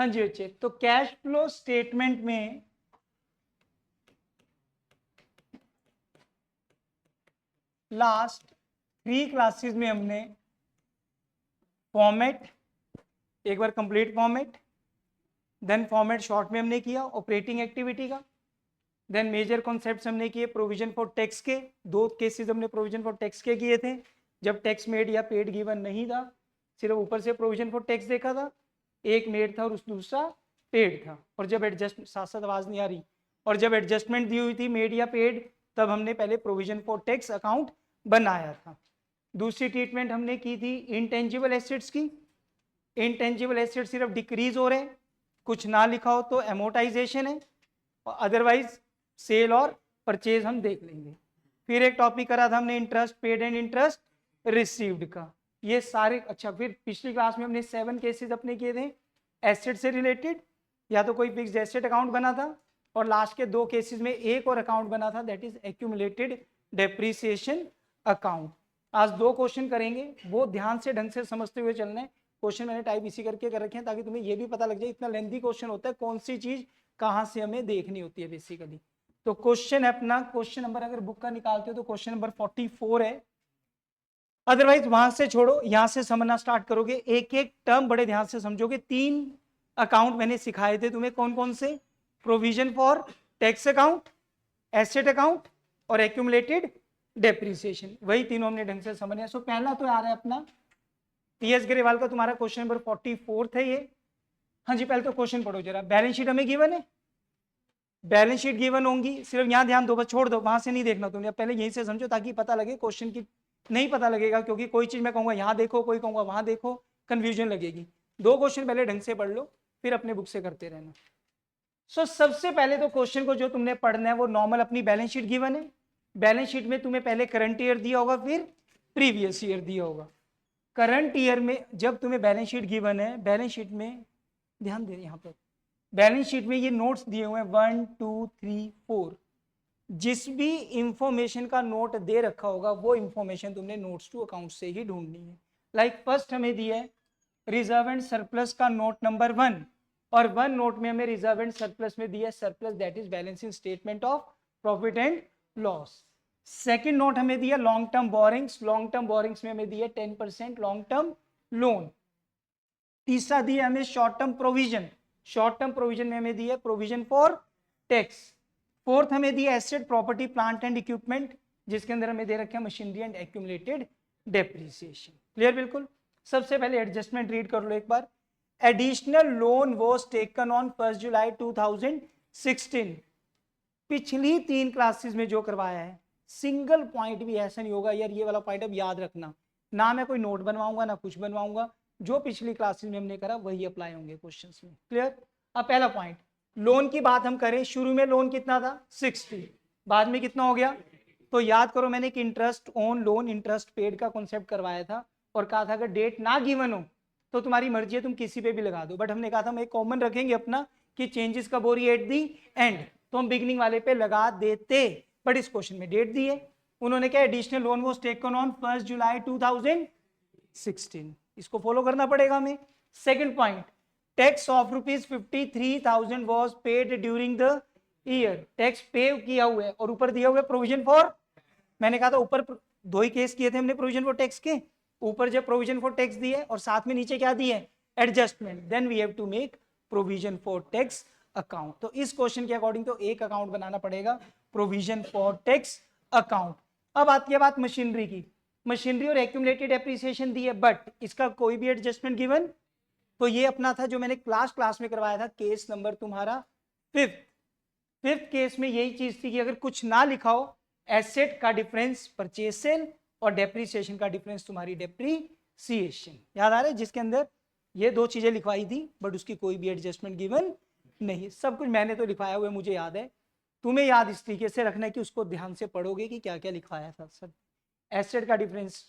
हाँ जी बच्चे, तो कैश फ्लो स्टेटमेंट में लास्ट 3 क्लासेस में हमने फॉर्मेट, एक बार complete format, then format short में हमने किया ऑपरेटिंग एक्टिविटी का, देन मेजर कॉन्सेप्ट्स हमने किए प्रोविजन फॉर टैक्स के, 2 केसेस हमने प्रोविजन फॉर टैक्स के किए थे, जब टैक्स मेड या पेड गिवन नहीं था, सिर्फ ऊपर से प्रोविजन फॉर टैक्स देखा था, एक मेड था और दूसरा पेड था, और जब एडजस्ट, साथ साथ आवाज नहीं आ रही, और जब एडजस्टमेंट दी हुई थी मेड या पेड, तब हमने पहले प्रोविजन फॉर टैक्स अकाउंट बनाया था। दूसरी ट्रीटमेंट हमने की थी इनटेंजिबल एसेट्स की। इनटेंजिबल एसेट सिर्फ डिक्रीज हो रहे हैं, कुछ ना लिखा हो तो एमोटाइजेशन है, और अदरवाइज सेल और परचेज हम देख लेंगे। फिर एक टॉपिक करा था हमने interest paid and interest received का, ये सारे। अच्छा, फिर पिछली क्लास में हमने 7 केसेस अपने किए थे एसेट से रिलेटेड, या तो कोई फिक्स्ड एसेट अकाउंट बना था, और लास्ट के 2 केसेस में एक और अकाउंट बना था, that is accumulated depreciation account. आज 2 क्वेश्चन करेंगे, वो ध्यान से ढंग से समझते हुए चलना है। क्वेश्चन मैंने टाइप इसी करके कर रखे हैं ताकि तुम्हें ये भी पता लग जाए, इतना लेंथी क्वेश्चन होता है, कौन सी चीज कहां से हमें देखनी होती है बेसिकली। तो क्वेश्चन है अपना, क्वेश्चन नंबर अगर बुक का निकालते हो तो क्वेश्चन नंबर 44 है, अदरवाइज वहां से छोड़ो, यहां से समझना स्टार्ट करोगे, एक एक टर्म बड़े ध्यान से समझोगे। 3 अकाउंट मैंने सिखाए थे तुम्हें, कौन कौन से? Provision for tax account, asset account और एक्यूमुलेटेड डेप्रिसिएशन, वही तीनों हमने ढंग से समझना है। सो पहला तो आ रहा है अपना टीएस ग्रेवाल का, तुम्हारा क्वेश्चन नंबर 44 है ये। हाँ जी, पहले तो क्वेश्चन पढ़ो जरा। बैलेंस शीट हमें गिवन है, बैलेंस शीट गिवन होंगी, सिर्फ यहां ध्यान दो, बस छोड़ दो, वहां से नहीं देखना तुमने, पहले यहीं से समझो ताकि पता लगे क्वेश्चन की। नहीं पता लगेगा क्योंकि कोई चीज मैं कहूंगा यहां देखो, कोई कहूंगा वहां देखो, कंफ्यूजन लगेगी। 2 क्वेश्चन पहले ढंग से पढ़ लो, फिर अपने बुक से करते रहना। सो सबसे पहले तो क्वेश्चन को जो तुमने पढ़ना है वो नॉर्मल अपनी बैलेंस शीट गिवन है। बैलेंस शीट में तुम्हें पहले करंट ईयर दिया होगा, फिर प्रीवियस ईयर दिया होगा। करंट ईयर में जब तुम्हें बैलेंस शीट गिवन है, बैलेंस शीट में ध्यान दे यहाँ पर, बैलेंस शीट में ये नोट्स दिए हुए हैं 1 2 3 4, जिस भी इंफॉर्मेशन का नोट दे रखा होगा वो इंफॉर्मेशन तुमने नोट्स टू अकाउंट से ही ढूंढनी है। लाइक फर्स्ट हमें दिया है रिजर्व एंड सरप्लस का नोट नंबर 1, और 1 नोट में हमें रिजर्व एंड सरप्लस में दिया है surplus, that is balancing statement of profit and loss. Second note हमें दिया long term borrowings, long term borrowings में हमें दिया 10% लॉन्ग टर्म लोन। तीसरा दिया हमें short term provision, short term provision में हमें दिया प्रोविजन फॉर टैक्स। फोर्थ हमें दिया asset property plant and equipment, जिसके अंदर हमें दे रखे हैं machinery and accumulated depreciation. Clear? बिल्कुल। सबसे पहले एडजस्टमेंट रीड कर लो एक बार। Additional loan was taken on 1 July 2016। पिछली 3 क्लासेस में जो करवाया है, सिंगल पॉइंट भी ऐसा नहीं होगा यार ये वाला पॉइंट अब याद रखना, ना मैं कोई नोट बनवाऊंगा ना कुछ बनवाऊंगा, जो पिछली क्लासेस में हमने करा वही अप्लाई होंगे क्वेश्चंस में। क्लियर? अब पहला पॉइंट, लोन की बात हम करें, शुरू में लोन कितना था 60, बाद में कितना हो गया? तो याद करो मैंने कि interest on loan interest paid का कॉन्सेप्ट करवाया था, और कहा था अगर डेट ना गिवन हो तो तुम्हारी मर्जी है तुम किसी पे भी लगा दो, बट हमने कहा था हम एक कॉमन रखेंगे अपना कि चेंजेस कब हो रही है एट दी एंड, तो हम बिगनिंग वाले पे लगा देते, बट इस क्वेश्चन में डेट दी है। उन्होंने क्या, additional loan was taken on 1 July 2016, इसको फॉलो करना पड़ेगा हमें। Second point, tax of ₹53,000 was paid during the year, tax पे किया हुआ है, और ऊपर दिया हुआ है प्रोविजन फॉर, मैंने कहा था ऊपर 2 ही केस किए थे हमने प्रोविजन फॉर टैक्स के, ऊपर जब प्रोविजन फॉर टैक्स दिए और साथ में नीचे क्या दिए, adjustment, then we have to make provision for tax account. तो इस क्वेश्चन के अकॉर्डिंग तो एक अकाउंट बनाना पड़ेगा, प्रोविजन फॉर टैक्स अकाउंट। अब आती है बात मशीनरी की, मशीनरी और एक्यूमुलेटेड एप्रिसिएशन दी है, बट इसका कोई भी एडजस्टमेंट गिवन, तो ये अपना था जो मैंने क्लास में करवाया था, केस नंबर तुम्हारा 5th केस में यही चीज थी कि अगर कुछ ना लिखा हो, एसेट का डिफरेंस परचेज सेल और डेप्रीसिएशन का डिफरेंस तुम्हारी डेप्रीसिएशन, याद आ रहा है, जिसके अंदर ये 2 चीजें लिखवाई थी, बट उसकी कोई भी एडजस्टमेंट गिवन नहीं। सब कुछ मैंने तो लिखवाया हुआ मुझे याद है, तुम्हें याद इस तरीके से रखना है कि उसको ध्यान से पढ़ोगे कि क्या क्या लिखवाया था। सब एसेट का डिफरेंस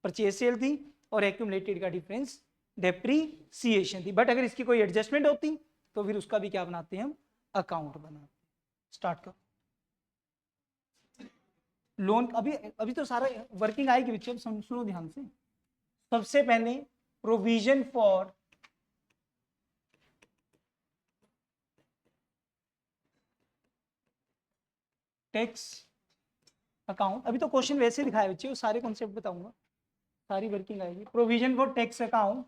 परचेज सेल थी और एक्यूमुलेटेड का डिफरेंस डेप्रीसिएशन थी, बट अगर इसकी कोई एडजस्टमेंट होती तो फिर उसका भी क्या बनाते हैं हम, अकाउंट बनाते। स्टार्ट करो। लोन अभी अभी तो सारा वर्किंग आएगी बच्चे, सुनो ध्यान से। सबसे पहले प्रोविजन फॉर टैक्स अकाउंट, अभी तो क्वेश्चन वैसे दिखाए बच्चे, वो सारे कॉन्सेप्ट बताऊंगा, सारी वर्किंग आएगी। Provision for tax account,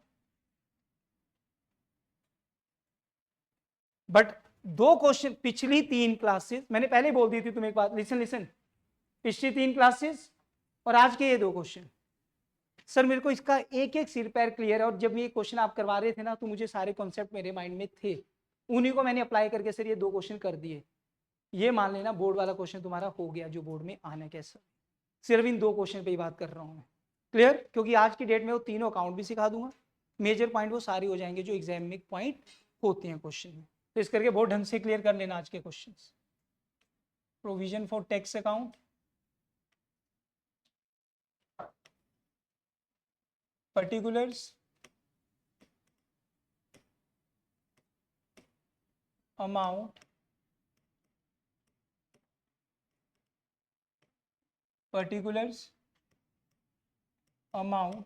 but दो क्वेश्चन पिछली 3 क्लासेस मैंने पहले बोल दी थी तुम्हें एक बात, लिसन लिसन, पिछली 3 क्लासेस और आज के ये 2 क्वेश्चन, सर मेरे को इसका एक एक सिर पैर क्लियर है, और जब ये क्वेश्चन आप करवा रहे थे ना तो मुझे सारे कॉन्सेप्ट मेरे माइंड में थे, उन्हीं को मैंने अप्लाई करके सर ये 2 क्वेश्चन कर दिए। ये मान लेना बोर्ड वाला क्वेश्चन तुम्हारा हो गया, जो बोर्ड में आना कैसा, सिर्फ इन 2 क्वेश्चन पे ही बात कर रहा हूँ मैं, क्लियर? क्योंकि आज की डेट में वो तीनों अकाउंट भी सिखा दूंगा, मेजर पॉइंट वो सारे हो जाएंगे जो एग्जाम में पॉइंट होते हैं क्वेश्चन में, तो इस करके बहुत ढंग से क्लियर कर लेना आज के question. Provision for tax account, particulars, amount, particulars, amount,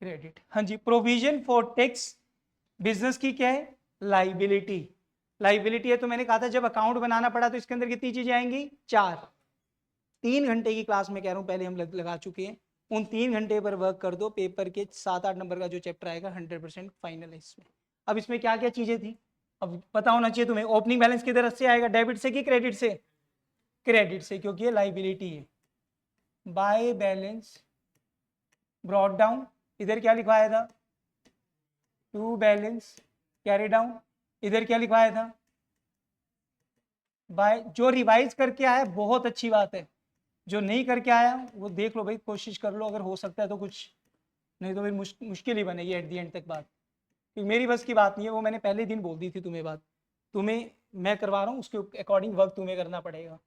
credit. हाँ जी, प्रोविजन फॉर टैक्स बिजनेस की क्या है, लाइबिलिटी, लाइबिलिटी है। तो मैंने कहा था जब अकाउंट बनाना पड़ा तो इसके अंदर कितनी चीजें आएंगी, 4, 3 घंटे की क्लास में कह रहा हूँ पहले हम लगा चुके हैं, उन 3 घंटे पर वर्क कर दो, पेपर के 7-8 नंबर का जो चैप्टर आएगा 100% फाइनल है इसमें। अब इसमें क्या क्या चीजें थी, अब पता होना चाहिए तुम्हें। ओपनिंग बैलेंस किधर से आएगा, डेबिट से कि क्रेडिट से, क्रेडिट से, क्योंकि ये लाइबिलिटी है। बाय बैलेंस ब्रॉट डाउन, इधर क्या लिखवाया था, टू बैलेंस कैरी डाउन, इधर क्या लिखवाया था, बाय। जो रिवाइज करके आया बहुत अच्छी बात है, जो नहीं करके आया वो देख लो भाई, कोशिश कर लो, अगर हो सकता है तो कुछ, नहीं तो फिर मुश्किल ही बनेगी एट दी एंड तक बात, क्योंकि मेरी बस की बात नहीं है, वो मैंने पहले दिन बोल दी थी तुम्हें बात, तुम्हें मैं करवा रहा हूँ उसके अकॉर्डिंग वर्क तुम्हें करना पड़ेगा।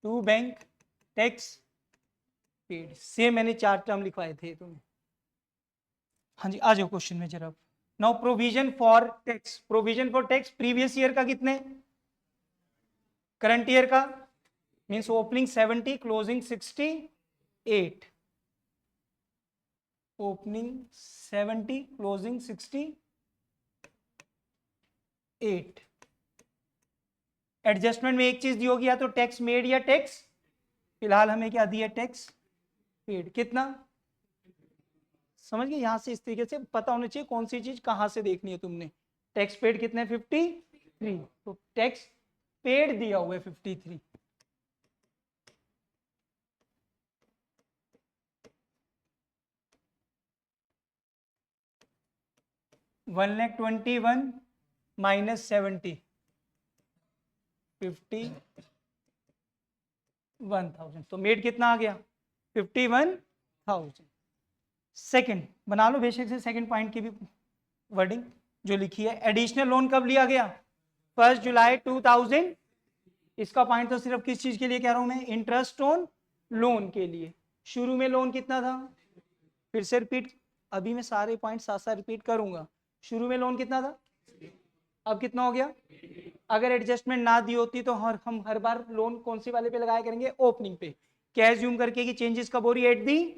To bank tax paid, same मैंने 4 टर्म लिखवाए थे तुम्हें। हाँ जी, आ जाओ क्वेश्चन में जरा। Now provision for tax, provision for tax previous year का कितने, करंट ईयर का, means opening 70 closing 68, opening 70 closing 68, adjustment में एक चीज दी होगी, या तो टैक्स मेड या टैक्स, फिलहाल हमें क्या दिया, टैक्स पेड, कितना, समझ गए? यहां से इस तरीके से पता होना चाहिए कौन सी चीज कहां से देखनी है तुमने। टैक्स पेड कितने, 53, तो टैक्स पेड दिया हुआ है 53, $1,21,000 माइनस 70, 51,000, तो मेड कितना आ गया, 51,000। सेकंड बना लो बेशक से, सेकंड पॉइंट की भी वर्डिंग जो लिखी है, एडिशनल लोन कब लिया गया, 1 जुलाई 2000, इसका पॉइंट तो सिर्फ किस चीज के लिए कह रहा हूं मैं, इंटरेस्ट ऑन लोन के लिए। शुरू में लोन कितना था, फिर से रिपीट, अभी मैं सारे पॉइंट साथ साथ रिपीट करूंगा। शुरू में लोन कितना था, अब कितना हो गया, अगर एडजस्टमेंट ना दी होती तो हम हर बार लोन कौन सी वाले पे लगाया करेंगे, ओपनिंग पे, क्या एज्यूम करके कि चेंजेस कब हो रही है, एट दी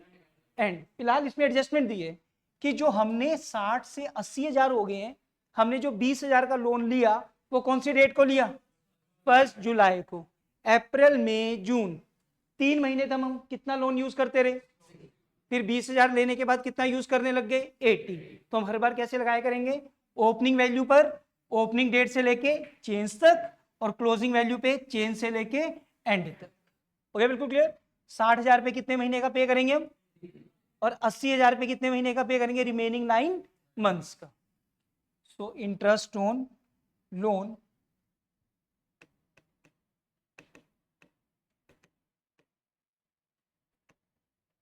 एंड। फिलहाल इसमें एडजस्टमेंट दी है कि जो हमने 60 से 80,000 हो गए हैं, हमने जो 20,000 का लोन लिया वो कौन सी डेट को लिया, 1 जुलाई को। अप्रैल मई जून 3 महीने तक हम कितना लोन यूज करते रहे, फिर 20,000 लेने के बाद कितना यूज करने लग गए, 80, तो हम हर बार कैसे लगाया करेंगे, ओपनिंग वैल्यू पर, ओपनिंग डेट से लेके चेंज तक, और क्लोजिंग वैल्यू पे चेंज से लेके एंड तक। ओके, बिल्कुल क्लियर। 60,000 पे कितने महीने का पे करेंगे हम, और 80,000 पे कितने महीने का पे करेंगे, रिमेनिंग 9 मंथ्स का। सो इंटरेस्ट ऑन लोन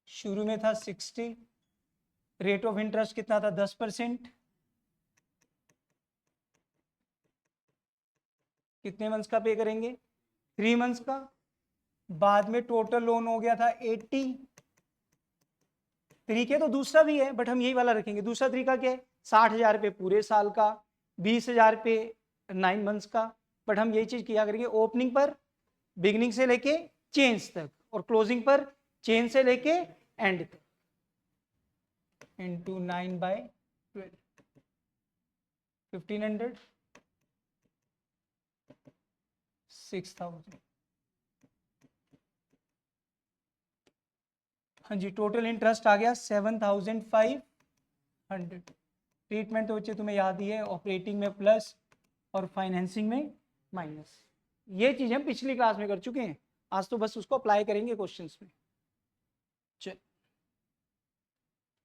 शुरू में था 60, रेट ऑफ इंटरेस्ट कितना था, 10%, कितने मंथ्स का पे करेंगे, 3 मंथ्स का। बाद में टोटल लोन हो गया था 80, तरीके तो दूसरा भी है बट हम यही वाला रखेंगे। दूसरा तरीका क्या है, 60,000 पे पूरे साल का, 20,000 पे 9 मंथ्स का, बट हम यही चीज किया करेंगे, ओपनिंग पर बिगिनिंग से लेके चेंज तक, और क्लोजिंग पर चेंज से लेके एंड तक, इंटू 9/12, 1500, 6,000। हाँ जी, टोटल इंटरेस्ट आ गया 7,500। ट्रीटमेंट तो बच्चे तुम्हें याद ही है, ऑपरेटिंग में प्लस और फाइनेंसिंग में माइनस। ये चीज़ हम पिछली क्लास में कर चुके हैं, आज तो बस उसको अप्लाई करेंगे क्वेश्चंस में। चल,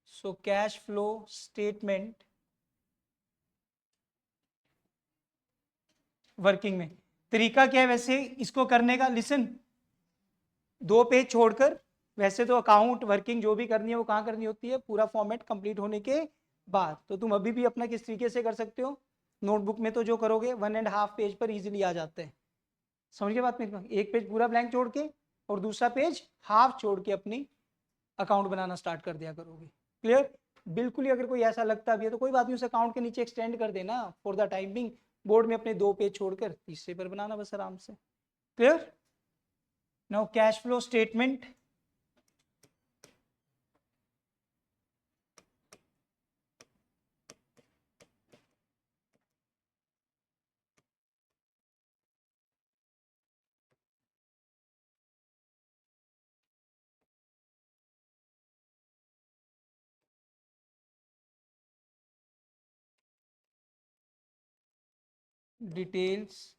so cash flow statement working में तरीका क्या है वैसे इसको करने का? लिसन, 2 पेज छोड़कर, वैसे तो अकाउंट वर्किंग जो भी करनी है वो कहाँ करनी होती है? पूरा फॉर्मेट कंप्लीट होने के बाद। तो तुम अभी भी अपना किस तरीके से कर सकते हो? नोटबुक में तो जो करोगे 1.5 पेज पर इजीली आ जाते हैं। समझ गए बात मेरी? एक पेज पूरा ब्लैंक छोड़ के और दूसरा पेज हाफ छोड़ के अपनी अकाउंट बनाना स्टार्ट कर दिया करोगे। क्लियर? बिल्कुल ही अगर कोई ऐसा लगता भी है तो कोई बात नहीं, उस अकाउंट के नीचे एक्सटेंड कर देना for the time being, board में अपने 2 पेज छोड़कर तीसरे पर बनाना बस आराम से। Clear? Now cash flow statement, details,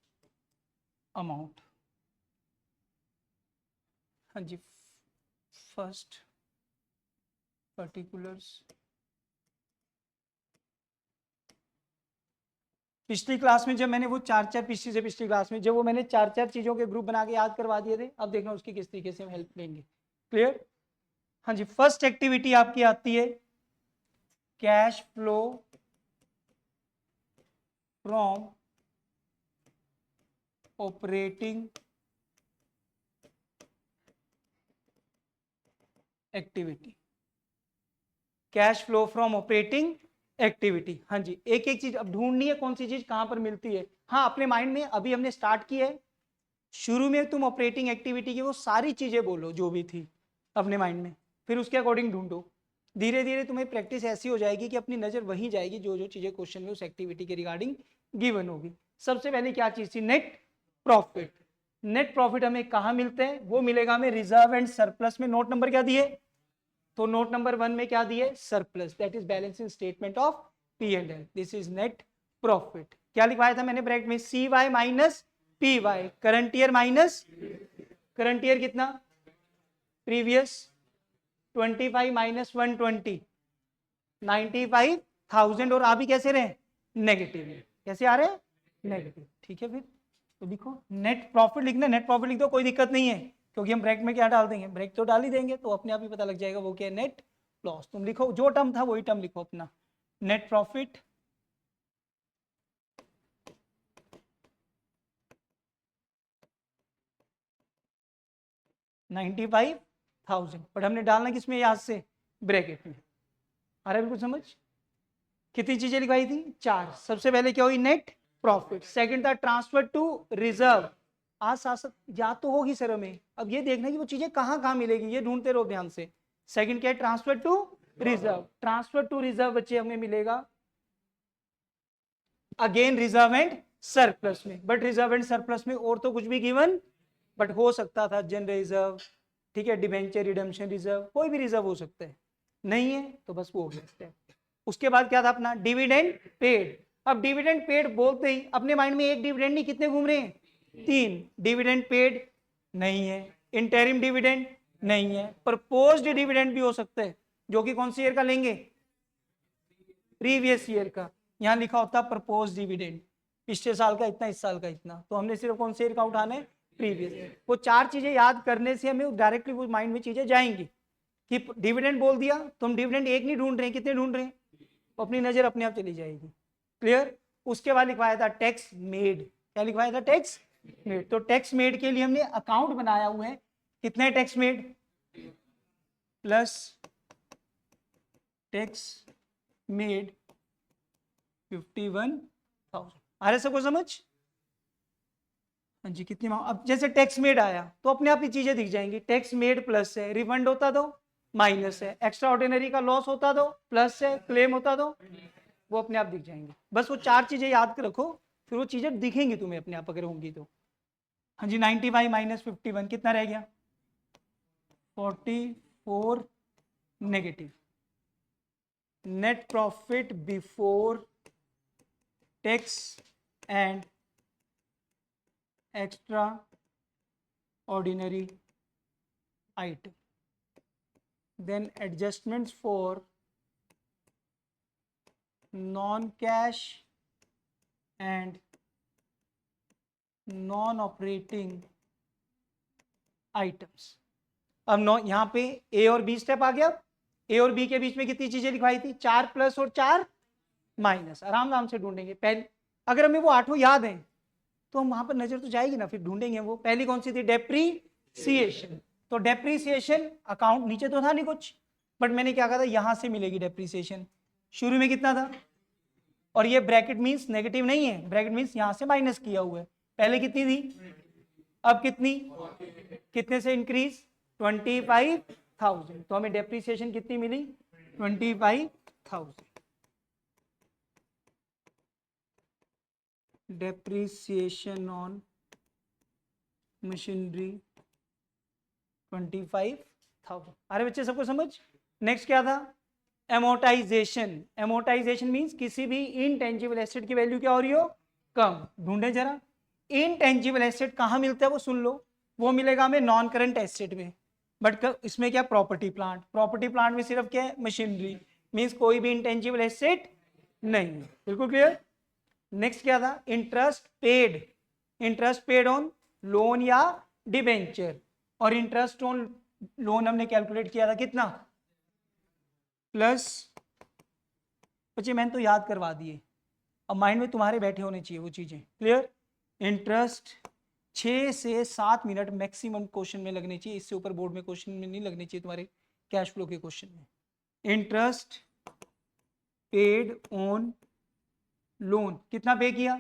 amount. हाँ जी, फर्स्ट पर्टिकुलर्स। पिछली क्लास में जब मैंने वो पिछली क्लास में जब वो मैंने 4 चीजों के ग्रुप बना के याद करवा दिए थे, अब देखना उसकी किस तरीके से हम हेल्प लेंगे। क्लियर? हाँ जी, फर्स्ट एक्टिविटी आपकी आती है cash flow from operating activity. Cash flow from operating activity, हाँ जी, एक एक चीज अब ढूंढनी है कौन सी चीज कहां पर मिलती है। हाँ, अपने माइंड में अभी हमने स्टार्ट किया है, शुरू में तुम ऑपरेटिंग एक्टिविटी की वो सारी चीजें बोलो जो भी थी अपने माइंड में, फिर उसके अकॉर्डिंग ढूंढो। धीरे धीरे तुम्हें प्रैक्टिस ऐसी हो जाएगी कि अपनी नजर वहीं जाएगी जो जो चीजें क्वेश्चन में उस एक्टिविटी के रिगार्डिंग गिवन होगी। सबसे पहले क्या चीज थी? Net profit. नेट प्रॉफिट हमें कहाँ मिलते हैं? वो मिलेगा हमें रिजर्व एंड सरप्लस में। नोट नंबर क्या दिए? तो नोट नंबर 1 में क्या दिए? Surplus, that is balancing statement of P and L, this is net profit. क्या लिखवाया था मैंने ब्रैकेट में? C Y minus P Y, current year minus current year कितना? Previous 25 minus 120, 95,000। और आ भी कैसे रहे? नेगेटिव। कैसे आ रहे हैं? नेगेटिव। ठीक है, फिर तो लिखो नेट प्रॉफिट लिखना, नेट प्रॉफिट लिख दो, कोई दिक्कत नहीं है, क्योंकि हम ब्रैकेट में क्या डाल देंगे? ब्रेक तो डाल ही देंगे, तो अपने आप ही पता लग जाएगा वो क्या है, नेट लॉस। तुम लिखो जो टर्म था वही टर्म लिखो अपना, नेट प्रॉफिट $95,000, बट हमने डालना किसमें? यहां से ब्रैकेट में। आ रहा है बिल्कुल समझ? कितनी चीजें लिखवाई थी? 4। सबसे पहले क्या हुई? Net profit. सेकंड था ट्रांसफर टू रिजर्व, आज साथ याद तो होगी सर हमें, अब ये देखना कि वो चीजें कहां कहां मिलेगी, ये ढूंढते रहो ध्यान से। सेकंड क्या है? Transfer to reserve. Transfer to reserve बच्चे हमें मिलेगा अगेन रिजर्व एंड सरप्लस में, बट रिजर्व एंड सरप्लस में और तो कुछ भी गिवन, बट हो सकता था जनरल रिजर्व, ठीक है, डिबेंचर रिडम्पशन रिजर्व, कोई भी रिजर्व हो सकता है, नहीं है तो बस वो हो गया। उसके बाद क्या था अपना? Dividend paid. अब डिविडेंड पेड बोलते ही अपने माइंड में एक डिविडेंड नहीं, कितने घूम रहे हैं? 3। डिविडेंड पेड नहीं है, इंटरिम डिविडेंड नहीं है, प्रपोज्ड डिविडेंड भी हो सकता है, जो कि कौन सी ईयर का लेंगे? प्रीवियस ईयर का। यहाँ लिखा होता प्रपोज डिविडेंड, पिछले साल का इतना, इस साल का इतना, तो हमने सिर्फ कौन से ईयर का उठाना है? प्रीवियस। वो 4 चीजें याद करने से हमें डायरेक्टली वो माइंड में चीजें जाएंगी कि डिविडेंड बोल दिया तो हम डिविडेंड एक नहीं ढूंढ रहे हैं, कितने ढूंढ रहे हैं? अपनी नजर अपने आप चली जाएगी। क्लियर? उसके बाद लिखवाया था टैक्स मेड। क्या लिखवाया था? Tax made. तो टैक्स मेड के लिए हमने अकाउंट बनाया हुआ है, कितने tax made plus tax made 51,000। आ रहे सबको समझ? हाँ जी, कितनी अब जैसे टैक्स मेड आया तो अपने आप ही चीजें दिख जाएंगी। टैक्स मेड प्लस है, रिफंड होता दो माइनस है, एक्स्ट्रा ऑर्डिनरी का लॉस होता दो प्लस है, क्लेम होता दो, वो अपने आप दिख जाएंगे। बस वो 4 चीजें याद रखो, फिर वो चीजें दिखेंगी तुम्हें अपने आप अगर होंगी तो। हाँ जी, 95 माइनस 51 कितना रह गया? 44 negative. Net profit before tax and extra ordinary item, then adjustments for non-cash and non-operating items। अब यहाँ पे ए और बी स्टेप आ गया। ए और बी के बीच में कितनी चीजें लिखवाई थी? 4 प्लस और 4 माइनस। आराम से ढूंढेंगे। पहले अगर हमें वो 8 याद है तो हम वहां पर नजर तो जाएगी ना, फिर ढूंढेंगे। वो पहली कौन सी थी? डेप्रीसिएशन। तो डेप्रीसिएशन अकाउंट नीचे तो था नहीं कुछ, बट मैंने क्या कहा था, यहां से मिलेगी डेप्रीसिएशन। शुरू में कितना था? और ये ब्रैकेट मींस नेगेटिव नहीं है, ब्रैकेट मींस यहां से माइनस किया हुआ है। पहले कितनी थी, अब कितनी? कितने से इंक्रीज? 25,000। तो हमें डेप्रीसिएशन कितनी मिली? 25,000। Depreciation on machinery 25,000। अरे बच्चे सबको समझ? नेक्स्ट क्या था? एमोटाइजेशन। एमोटाइजेशन मींस किसी भी इनटेंजिबल एसेट की वैल्यू क्या हो रही हो? कम। ढूंढे जरा, इनटेंजिबल एसेट कहां मिलता है वो सुन लो। वो मिलेगा हमें नॉन करंट एसेट में, बट इसमें क्या? Property plant. प्रॉपर्टी प्लांट में सिर्फ क्या है? मशीनरी। मींस कोई भी इनटेंजिबल एसेट नहीं है। बिल्कुल क्लियर। नेक्स्ट क्या था? Interest paid. Interest paid on loan या डिबेंचर। और इंटरेस्ट ऑन लोन हमने कैलकुलेट किया था कितना? प्लस। बच्चे मैंने तो याद करवा दिए, अब माइंड में तुम्हारे बैठे होने चाहिए वो चीजें। क्लियर। इंटरेस्ट 6 से 7 मिनट मैक्सिमम क्वेश्चन में लगने चाहिए, इससे ऊपर बोर्ड में क्वेश्चन में नहीं लगने चाहिए तुम्हारे कैश फ्लो के क्वेश्चन में। इंटरेस्ट पेड ऑन लोन कितना पे किया?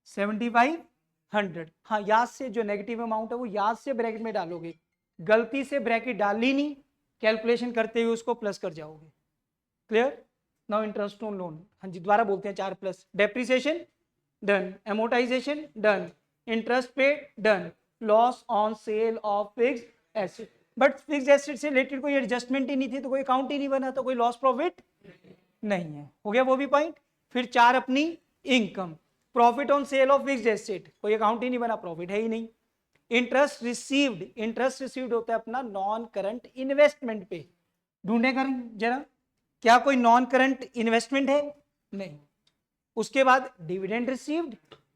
7,500। हाँ, याद से जो नेगेटिव अमाउंट है वो याद से ब्रैकेट में डालोगे, गलती से ब्रैकेट डाली नहीं, कैलकुलेशन करते हुए उसको प्लस कर जाओगे। Clear. Now interest on loan, हाँ जी दोबारा बोलते हैं 4 plus. Depreciation done, amortisation done, interest paid done, loss on sale of fixed asset. But fixed asset से रिलेटेड कोई एडजस्टमेंट ही नहीं थी, तो कोई अकाउंट ही नहीं बना, तो कोई लॉस प्रॉफिट नहीं है। हो गया वो भी पॉइंट। फिर 4 अपनी income. Profit on sale of fixed asset, कोई अकाउंट ही नहीं बना, प्रॉफिट है ही नहीं। इंटरेस्ट रिसीव्ड, इंटरेस्ट रिसीव्ड होता है अपना नॉन करंट इन्वेस्टमेंट पे। ढूंढे करें जरा, क्या कोई नॉन करंट इन्वेस्टमेंट है? नहीं। उसके बाद डिविडेंड रिसीव्ड,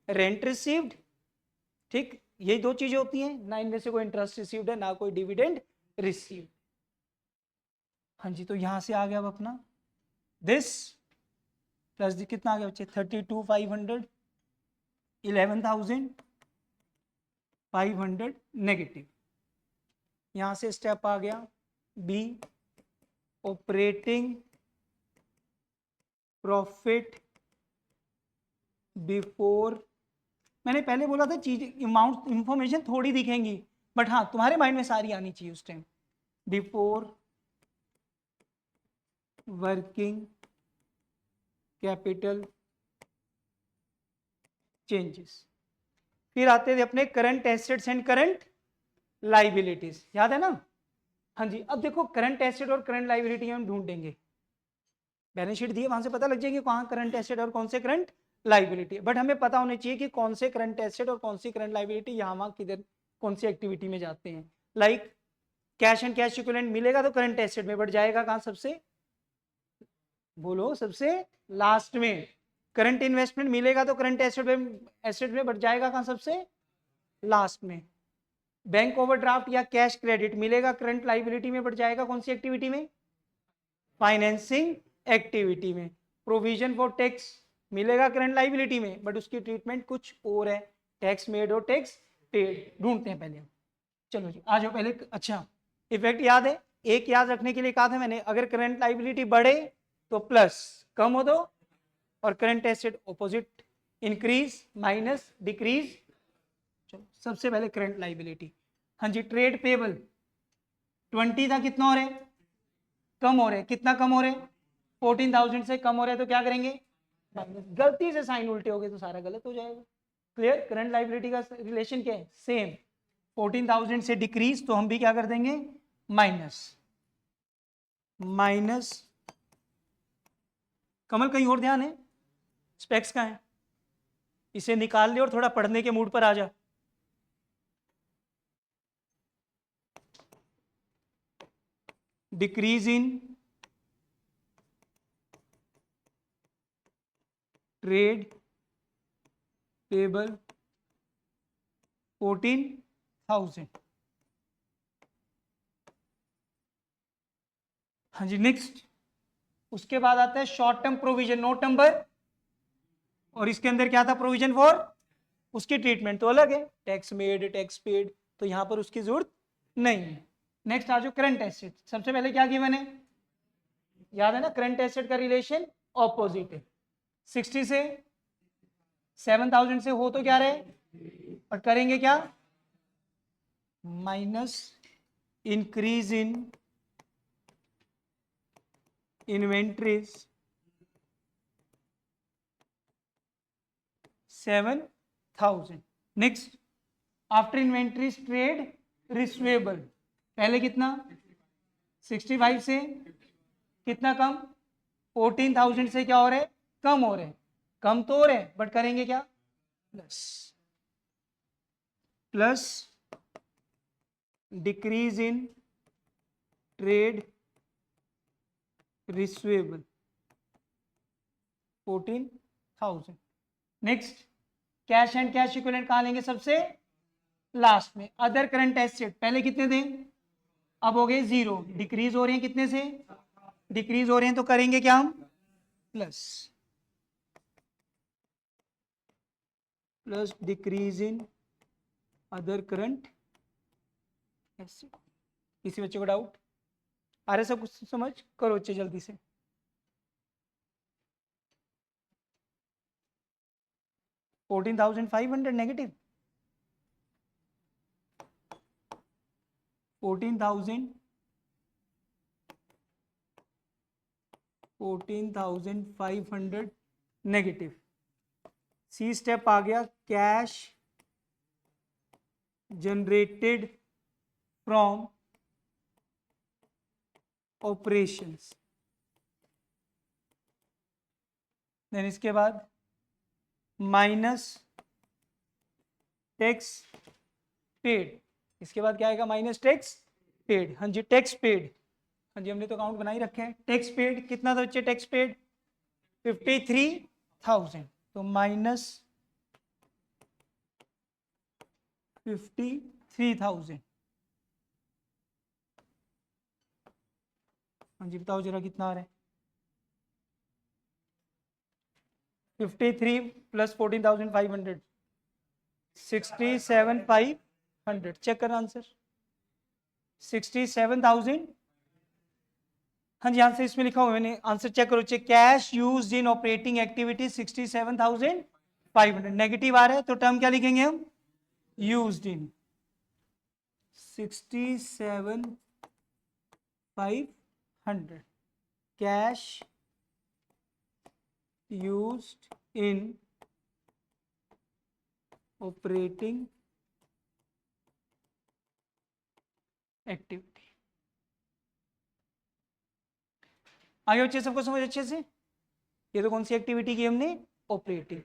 रेंट रिसीव्ड। ठीक, यही 2 चीजें होती हैं ना, इनमें से कोई इंटरेस्ट रिसीव्ड है ना कोई डिविडेंड रिसीव्ड। हाँ जी, तो यहां से आ गया अब अपना दिस प्लस कितना आ गया बच्चे? 32,500, 11,500 नेगेटिव। यहां से स्टेप आ गया बी, ऑपरेटिंग प्रॉफिट बिफोर। मैंने पहले बोला था चीज अमाउंट इंफॉर्मेशन थोड़ी दिखेंगी, बट हाँ तुम्हारे माइंड में सारी आनी चाहिए उस time. Before working capital changes. फिर आते थे अपने current assets and current liabilities, याद है ना? हाँ जी, अब देखो करंट एसेट और करंट लाइबिलिटी हम ढूंढेंगे। बैलेंस शीट दिए, वहां से पता लग जाएगी कहाँ करंट एसेट और कौन से करंट लाइबिलिटी। बट हमें पता होना चाहिए कि कौन से करंट एसेट और कौन सी करंट लाइबिलिटी यहाँ वहाँ किधर कौन सी एक्टिविटी में जाते हैं। Like cash and cash equivalent मिलेगा तो करंट एसेट में, बट जाएगा कहाँ सबसे? बोलो, सबसे लास्ट में। करंट इन्वेस्टमेंट मिलेगा तो करंट एसेट में, बट जाएगा कहाँ सबसे लास्ट में। बैंक ओवरड्राफ्ट या कैश क्रेडिट मिलेगा करंट लाइबिलिटी में, बट जाएगा कौन सी एक्टिविटी में? फाइनेंसिंग एक्टिविटी में। प्रोविजन फॉर टैक्स मिलेगा करंट लाइबिलिटी में, बट उसकी ट्रीटमेंट कुछ और है, टैक्स मेड और टैक्स पेड। ढूंढते हैं पहले। चलो जी आ जाओ पहले। अच्छा, इफेक्ट याद है? एक याद रखने के लिए कहा था मैंने, अगर करंट लाइबिलिटी बढ़े तो प्लस, कम हो तो, और current asset opposite, increase minus decrease. चलो सबसे पहले करंट लाइबिलिटी। हाँ जी, ट्रेड पेबल 20 था, कितना हो रहा है? कम हो रहे। कितना कम हो रहे? 14,000 से कम हो रहे, तो क्या करेंगे? गलती से साइन उल्टे हो गए तो सारा गलत हो जाएगा। क्लियर। करंट लाइबिलिटी का रिलेशन क्या है? सेम। 14,000 से डिक्रीज तो हम भी क्या कर देंगे? माइनस। माइनस, कमल कहीं और ध्यान है, स्पेक्स का है, इसे निकाल ले और थोड़ा पढ़ने के मूड पर आ जा। Decrease in trade payable 14,000। हाँ जी, नेक्स्ट उसके बाद आता है short term provision, note number, और इसके अंदर क्या था, प्रोविजन फॉर, उसकी ट्रीटमेंट तो अलग है, टैक्स मेड, टैक्स पेड, तो यहां पर उसकी जरूरत नहीं है। नेक्स्ट आ जाओ करंट एसेट। सबसे पहले क्या गिवन है, याद है ना, करंट एसेट का रिलेशन ऑपोजिट है। 60 से 7,000 से हो तो क्या रहे, और करेंगे क्या, minus increase in inventories 7,000। Next after inventories trade receivable, पहले कितना 65 से कितना कम, 14,000 से क्या हो रहे, कम हो रहे, कम तो हो रहे बट करेंगे क्या, plus, plus decrease in trade receivable 14,000। Next cash and cash equivalent कहां लेंगे, सबसे लास्ट में। अदर करंट एसेट पहले कितने थे, अब हो गए 0, डिक्रीज हो रहे हैं कितने से, डिक्रीज हो रहे हैं, तो करेंगे क्या हम, plus, plus decrease in other current asset. किसी बच्चे को डाउट आ रहा है, सब कुछ समझ करो बच्चे जल्दी से। $14,500 नेगेटिव, 14,500 नेगेटिव। सी स्टेप आ गया, cash generated from operations. Then इसके बाद माइनस टैक्स पेड, इसके बाद क्या आएगा, माइनस टैक्स पेड। हाँ जी, टैक्स पेड, हाँ जी हमने तो अकाउंट बना ही रखे हैं। टैक्स पेड कितना था बच्चे, टैक्स पेड 53,000, तो माइनस 53,000। हाँ जी बताओ जरा कितना आ रहा है, 53 प्लस 14,500, 67,500। चेक करना आंसर, 67,000। हाँ जी आंसर इसमें लिखा हुआ मैंने, आंसर चेक करो, check, cash used in operating activity 67,500। Negative आ रहा है तो टर्म क्या लिखेंगे हम, used in 67,500, cash used in operating activity. आगे बच्चे सबको समझ अच्छे से, ये तो कौन सी एक्टिविटी की हमने, ऑपरेटिंग।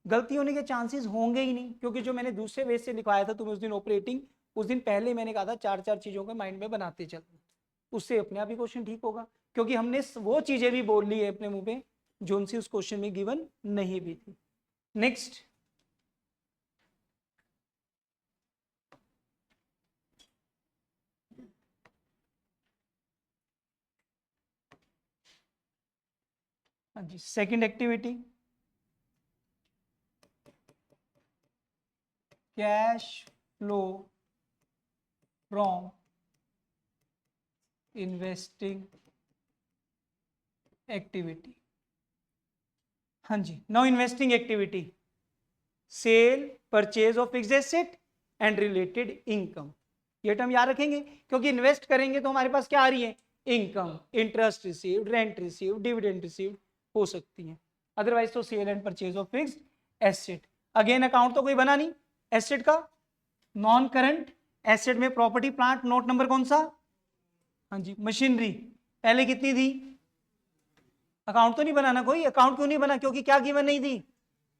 गलती होने के चांसेस होंगे ही नहीं, क्योंकि जो मैंने दूसरे वे से लिखवाया था तुम्हें उस दिन ऑपरेटिंग, उस दिन पहले मैंने कहा था 4-4 चीजों को माइंड में बनाते चलना, उससे अपने आप ही क्वेश्चन ठीक होगा, क्योंकि हमने वो चीजें भी बोल ली है अपने मुंह पे जो उनसे उस क्वेश्चन में गिवन नहीं भी थी। नेक्स्ट हाँ जी, second activity, cash flow from investing activity. हाँ जी, now investing activity, sale purchase of fixed asset and related income. ये टर्म याद रखेंगे, क्योंकि इन्वेस्ट करेंगे तो हमारे पास क्या आ रही है, income, interest received, rent received, dividend received हो सकती है, अदरवाइज तो sale and purchase of fixed asset. Again account तो कोई बना नहीं एसेट का, नॉन करंट एसेट में प्रॉपर्टी प्लांट, नोट नंबर कौन सा, हाँ जी मशीनरी, पहले कितनी थी? अकाउंट तो नहीं बनाना कोई, अकाउंट क्यों नहीं बना? क्योंकि क्या गिवन नहीं थी?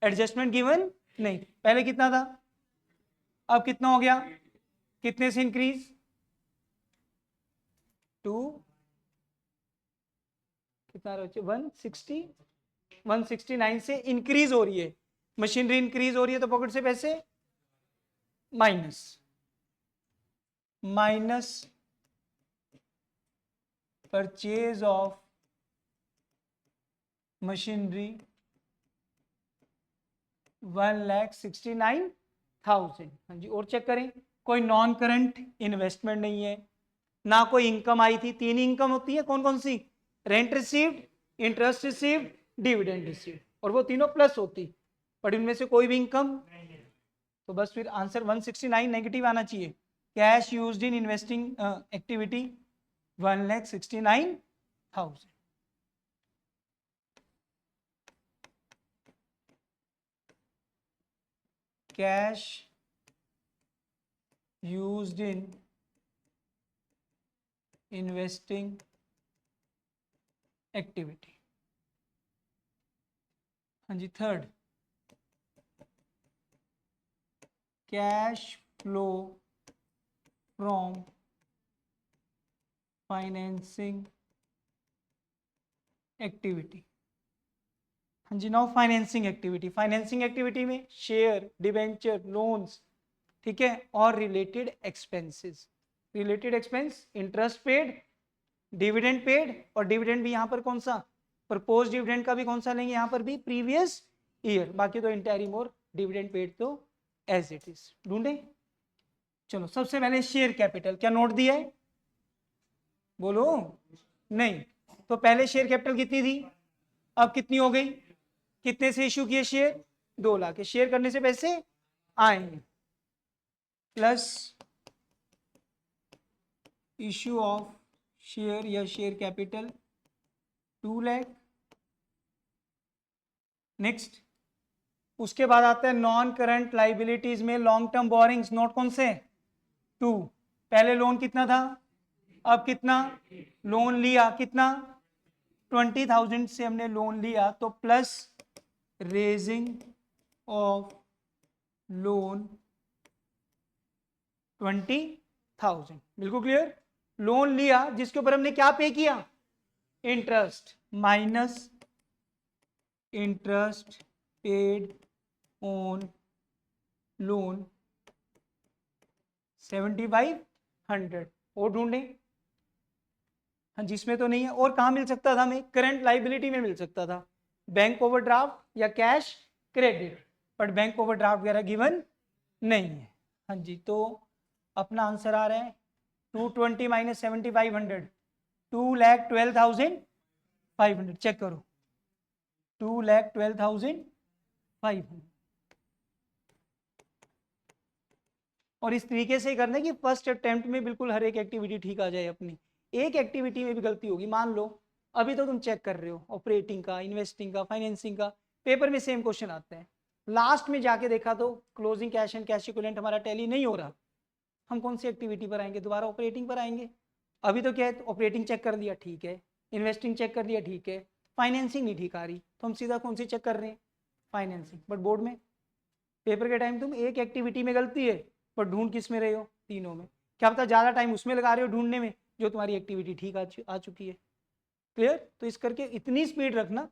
एडजस्टमेंट गिवन नहीं। पहले कितना था, अब कितना हो गया? कितने से इंक्रीज? 2, कितना 160, 169 से इंक्रीज हो रही है। मशीनरी इंक्रीज हो रही है तो पॉकेट से पैसे माइनस परचेज ऑफ मशीनरी 1,69,000। हाँ जी, और चेक करें, कोई नॉन करंट इन्वेस्टमेंट नहीं है, ना कोई इनकम आई थी। 3 इनकम होती है, कौन कौन सी? Rent received, interest received, dividend received, और वो तीनों प्लस होती, पर इनमें से कोई भी इनकम, तो बस फिर आंसर 169 नेगेटिव आना चाहिए। Cash used in investing activity 1,69,000। Cash used in investing activity. हाँ जी, third, cash flow from financing activity. हाँ जी, now financing activity. Financing activity में शेयर, डिबेंचर, लोन्स, ठीक है, और related expenses. Related expense, interest paid, dividend paid, और dividend भी यहाँ पर कौन सा? प्रपोज डिविडेंड का भी कौन सा लेंगे यहाँ पर भी? Previous year. बाकी तो इंटरिम और डिविडेंड पेड तो एज इट इज। ढूंढे? चलो, सबसे पहले शेयर कैपिटल, क्या नोट दिया है? बोलो। नहीं, तो पहले शेयर कैपिटल कितनी थी, अब कितनी हो गई? कितने से इश्यू किए शेयर? 2 लाख। शेयर करने से पैसे आएंगे, प्लस इश्यू ऑफ शेयर या शेयर कैपिटल 2 लाख। नेक्स्ट, उसके बाद आता है नॉन करंट लाइबिलिटीज में लॉन्ग टर्म बोरिंग्स। नोट कौन से? 2। पहले लोन कितना था, अब कितना? लोन लिया कितना? 20,000 से हमने लोन लिया, तो प्लस रेजिंग ऑफ लोन 20,000। बिल्कुल क्लियर। लोन लिया जिसके ऊपर हमने क्या पे किया? Interest, minus interest paid on loan 7,500। और ढूंढें। हाँ, जिसमें तो नहीं है, और कहाँ मिल सकता था हमें? करंट लाइबिलिटी में मिल सकता था, बैंक ओवरड्राफ्ट या cash credit, but bank overdraft वगैरह गिवन नहीं है। हाँ जी, तो अपना आंसर आ रहा है 220 माइनस 7,500, 2,12,500। चेक करो, 2,12,500। और इस तरीके से करना है कि फर्स्ट अटेम्प्ट में बिल्कुल हर एक एक्टिविटी ठीक आ जाए अपनी। एक एक्टिविटी में भी गलती होगी, मान लो अभी तो तुम चेक कर रहे हो ऑपरेटिंग का, इन्वेस्टिंग का, फाइनेंसिंग का, पेपर में सेम क्वेश्चन आते हैं, लास्ट में जाके देखा तो closing cash and cash equivalent हमारा टैली नहीं हो रहा, हम कौन सी एक्टिविटी पर आएंगे? दोबारा ऑपरेटिंग पर आएंगे। अभी तो क्या है, ऑपरेटिंग चेक कर लिया, ठीक है, इन्वेस्टिंग चेक कर लिया, ठीक है, फाइनेंसिंग नहीं ठीक आ रही, तो हम सीधा कौन सी चेक कर रहे हैं? फाइनेंसिंग। बट बोर्ड में, पेपर के टाइम तुम एक एक्टिविटी में गलती है, पर ढूंढ किस में रहे हो? तीनों में। क्या पता ज़्यादा टाइम उसमें लगा रहे हो ढूंढने में जो तुम्हारी एक्टिविटी ठीक आ चुकी है। क्लियर? तो इस करके इतनी स्पीड रखना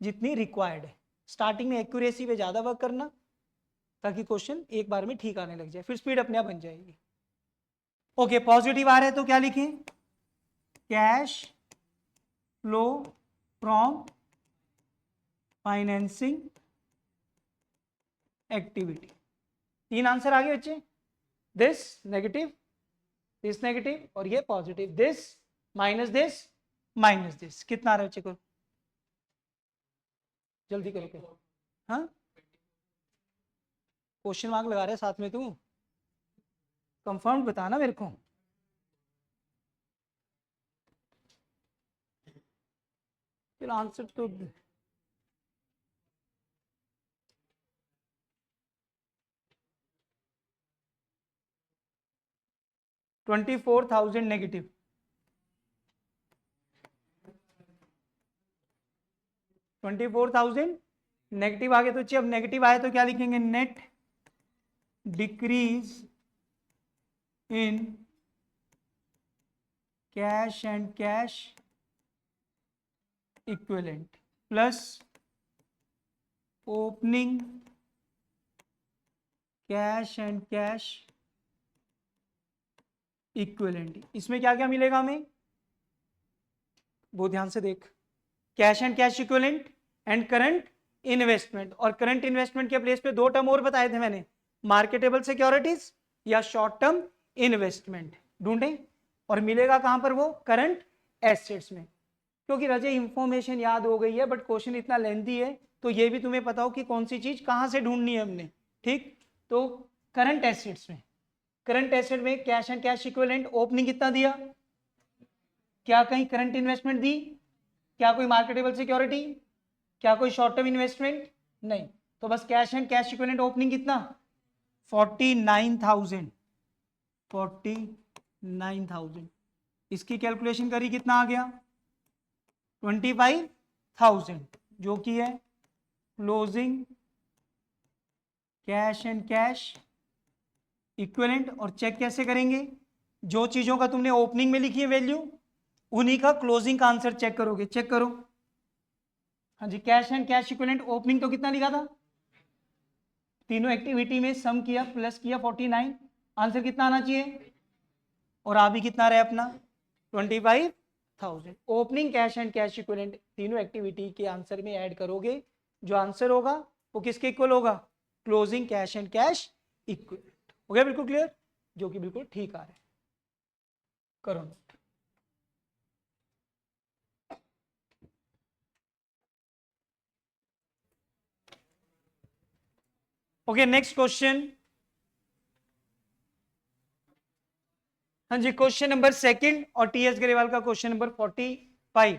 जितनी रिक्वायर्ड है, स्टार्टिंग में एक्यूरेसी पे ज़्यादा वर्क करना ताकि क्वेश्चन एक बार में ठीक आने लग जाए, फिर स्पीड अपने आप बन जाएगी। ओके, पॉजिटिव आ रहा है तो क्या लिखें? Cash flow from financing activity. 3 answer आ गए बच्चे, दिस नेगेटिव, दिस नेगेटिव, और ये positive, this minus this minus this. कितना आ रहा है बच्चे को? जल्दी करो करो। हाँ, क्वेश्चन मार्क लगा रहे साथ में तू, कंफर्म बताना मेरे को। फिर आंसर तो 24,000 नेगेटिव। 24,000 नेगेटिव आगे तो चाहिए, अब नेगेटिव आए तो क्या लिखेंगे, net decrease in cash and cash equivalent plus opening cash and cash equivalent. इसमें क्या क्या मिलेगा हमें, वो ध्यान से देख, cash and cash equivalent and current investment. और करंट इन्वेस्टमेंट के प्लेस पे दो टर्म और बताए थे मैंने, मार्केटेबल सिक्योरिटीज या शॉर्ट टर्म इन्वेस्टमेंट ढूंढे, और मिलेगा कहां पर, वो करंट एसेट्स में। क्योंकि रजे इंफॉर्मेशन याद हो गई है बट क्वेश्चन इतना लेंथी है तो ये भी तुम्हें पता हो कि कौन सी चीज कहां से ढूंढनी है हमने, ठीक। तो करंट एसेट्स में, करंट एसेट में cash and cash equivalent opening कितना दिया, क्या कहीं करंट इन्वेस्टमेंट दी, क्या कोई मार्केटेबल सिक्योरिटी, क्या कोई शॉर्ट टर्म इन्वेस्टमेंट, नहीं। तो बस cash and cash equivalent opening कितना, 49,000, 49,000। इसकी कैलकुलेशन करी कितना आ गया, 25,000, जो कि है closing cash and cash equivalent. और चेक कैसे करेंगे, जो चीजों का तुमने ओपनिंग में लिखी है वैल्यू, उन्हीं का क्लोजिंग का आंसर चेक करोगे। चेक करो, हाँ जी, cash and cash equivalent opening तो कितना लिखा था, तीनों एक्टिविटी में सम किया प्लस किया 49, आंसर कितना आना चाहिए, और आ भी कितना रहे अपना 25,000। Opening cash and cash equivalent तीनों एक्टिविटी के आंसर में ऐड करोगे, जो आंसर होगा वो किसके इक्वल होगा, closing cash and cash equivalent. हो गया बिल्कुल क्लियर, जो कि बिल्कुल ठीक आ रहा है, करो नोट। ओके, नेक्स्ट क्वेश्चन, हाँ जी, क्वेश्चन नंबर सेकंड और टीएस ग्रेवाल का क्वेश्चन नंबर 45।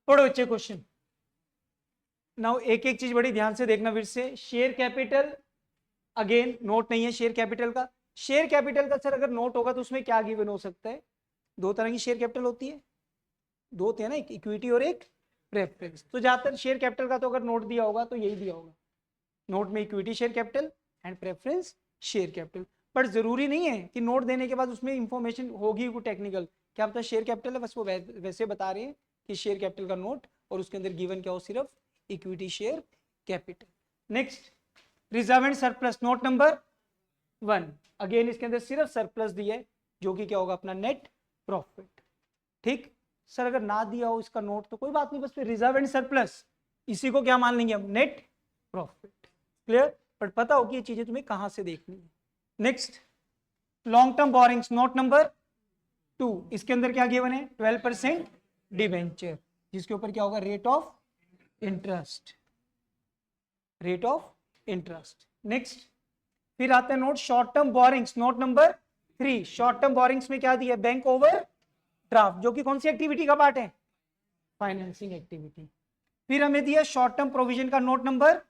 पढ़ो बच्चे क्वेश्चन। नाउ एक एक चीज बड़ी ध्यान से देखना फिर से। शेयर कैपिटल, अगेन नोट नहीं है शेयर कैपिटल का। शेयर कैपिटल का सर अगर नोट होगा तो उसमें क्या गिवन हो सकता है, दो तरह की शेयर कैपिटल होती है, दो होते हैं ना, एक इक्विटी और एक प्रेफरेंस। तो ज्यादातर शेयर कैपिटल का तो अगर नोट दिया होगा तो यही दिया होगा, नोट में equity share capital and preference share capital. पर जरूरी नहीं है कि नोट देने के बाद उसमें इंफॉर्मेशन होगी कोई टेक्निकल, क्या पता शेयर कैपिटल है, बस वो वैसे बता रहे हैं कि शेयर कैपिटल का नोट, और उसके अंदर गिवन क्या हो, सिर्फ equity share capital. Next, reserve and surplus, note number 1, again इसके अंदर सिर्फ सरप्लस दिया है, जो कि क्या होगा अपना नेट प्रॉफिट, ठीक। सर अगर ना दिया हो इसका नोट तो कोई बात नहीं, बस रिजर्व एंड सरप्लस, इसी को क्या मान लेंगे हम, नेट प्रॉफिट। क्लियर, बट पता हो कि ये चीजें तुम्हें कहां से देखनी है। Next, long term borrowings, note number 2, इसके अंदर क्या गिवन है, 12% डिवेंचर, जिसके ऊपर क्या होगा, rate of interest, rate of interest. Next, फिर आते हैं note short term borrowings, note number 3। Short term borrowings में क्या दिया, बैंक ओवर ड्राफ्ट, जो कि कौन सी एक्टिविटी का पार्ट है, फाइनेंसिंग एक्टिविटी। फिर हमें दिया शॉर्ट टर्म प्रोविजन का नोट नंबर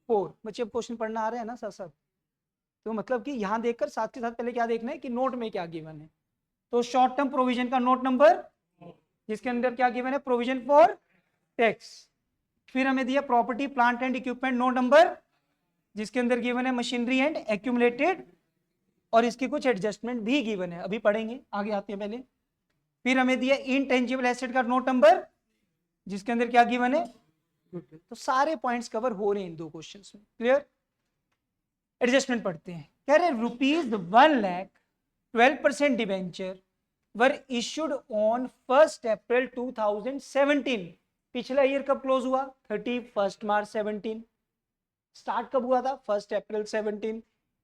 4। बच्चे अब क्वेश्चन पढ़ना आ रहा है ना साथ साथ, तो मतलब कि यहां देखकर साथ के साथ पहले क्या देखना है कि नोट में क्या गिवन है। तो शॉर्ट टर्म प्रोविजन का नोट नंबर, जिसके अंदर क्या गिवन है, प्रोविजन फॉर टैक्स। फिर हमें दिया property plant and equipment, note number, जिसके अंदर गिवन है मशीनरी एंड एक्यूमुलेटेड, और इसकी कुछ एडजस्टमेंट भी गिवन है, अभी पढ़ेंगे, आगे आते हैं पहले। फिर हमें दिया इनटेंजिबल एसेट का नोट नंबर, जिसके अंदर क्या गिवन है, तो सारे पॉइंट्स कवर हो रहे हैं इन दो क्वेश्चंस में। क्लियर, एडजस्टमेंट पढ़ते हैं। कह रहे ₹1 lakh 12% debenture were issued on 1 अप्रैल 2017। पिछला ईयर कब क्लोज हुआ, 31 मार्च 17। स्टार्ट कब हुआ था, 1 अप्रैल 17,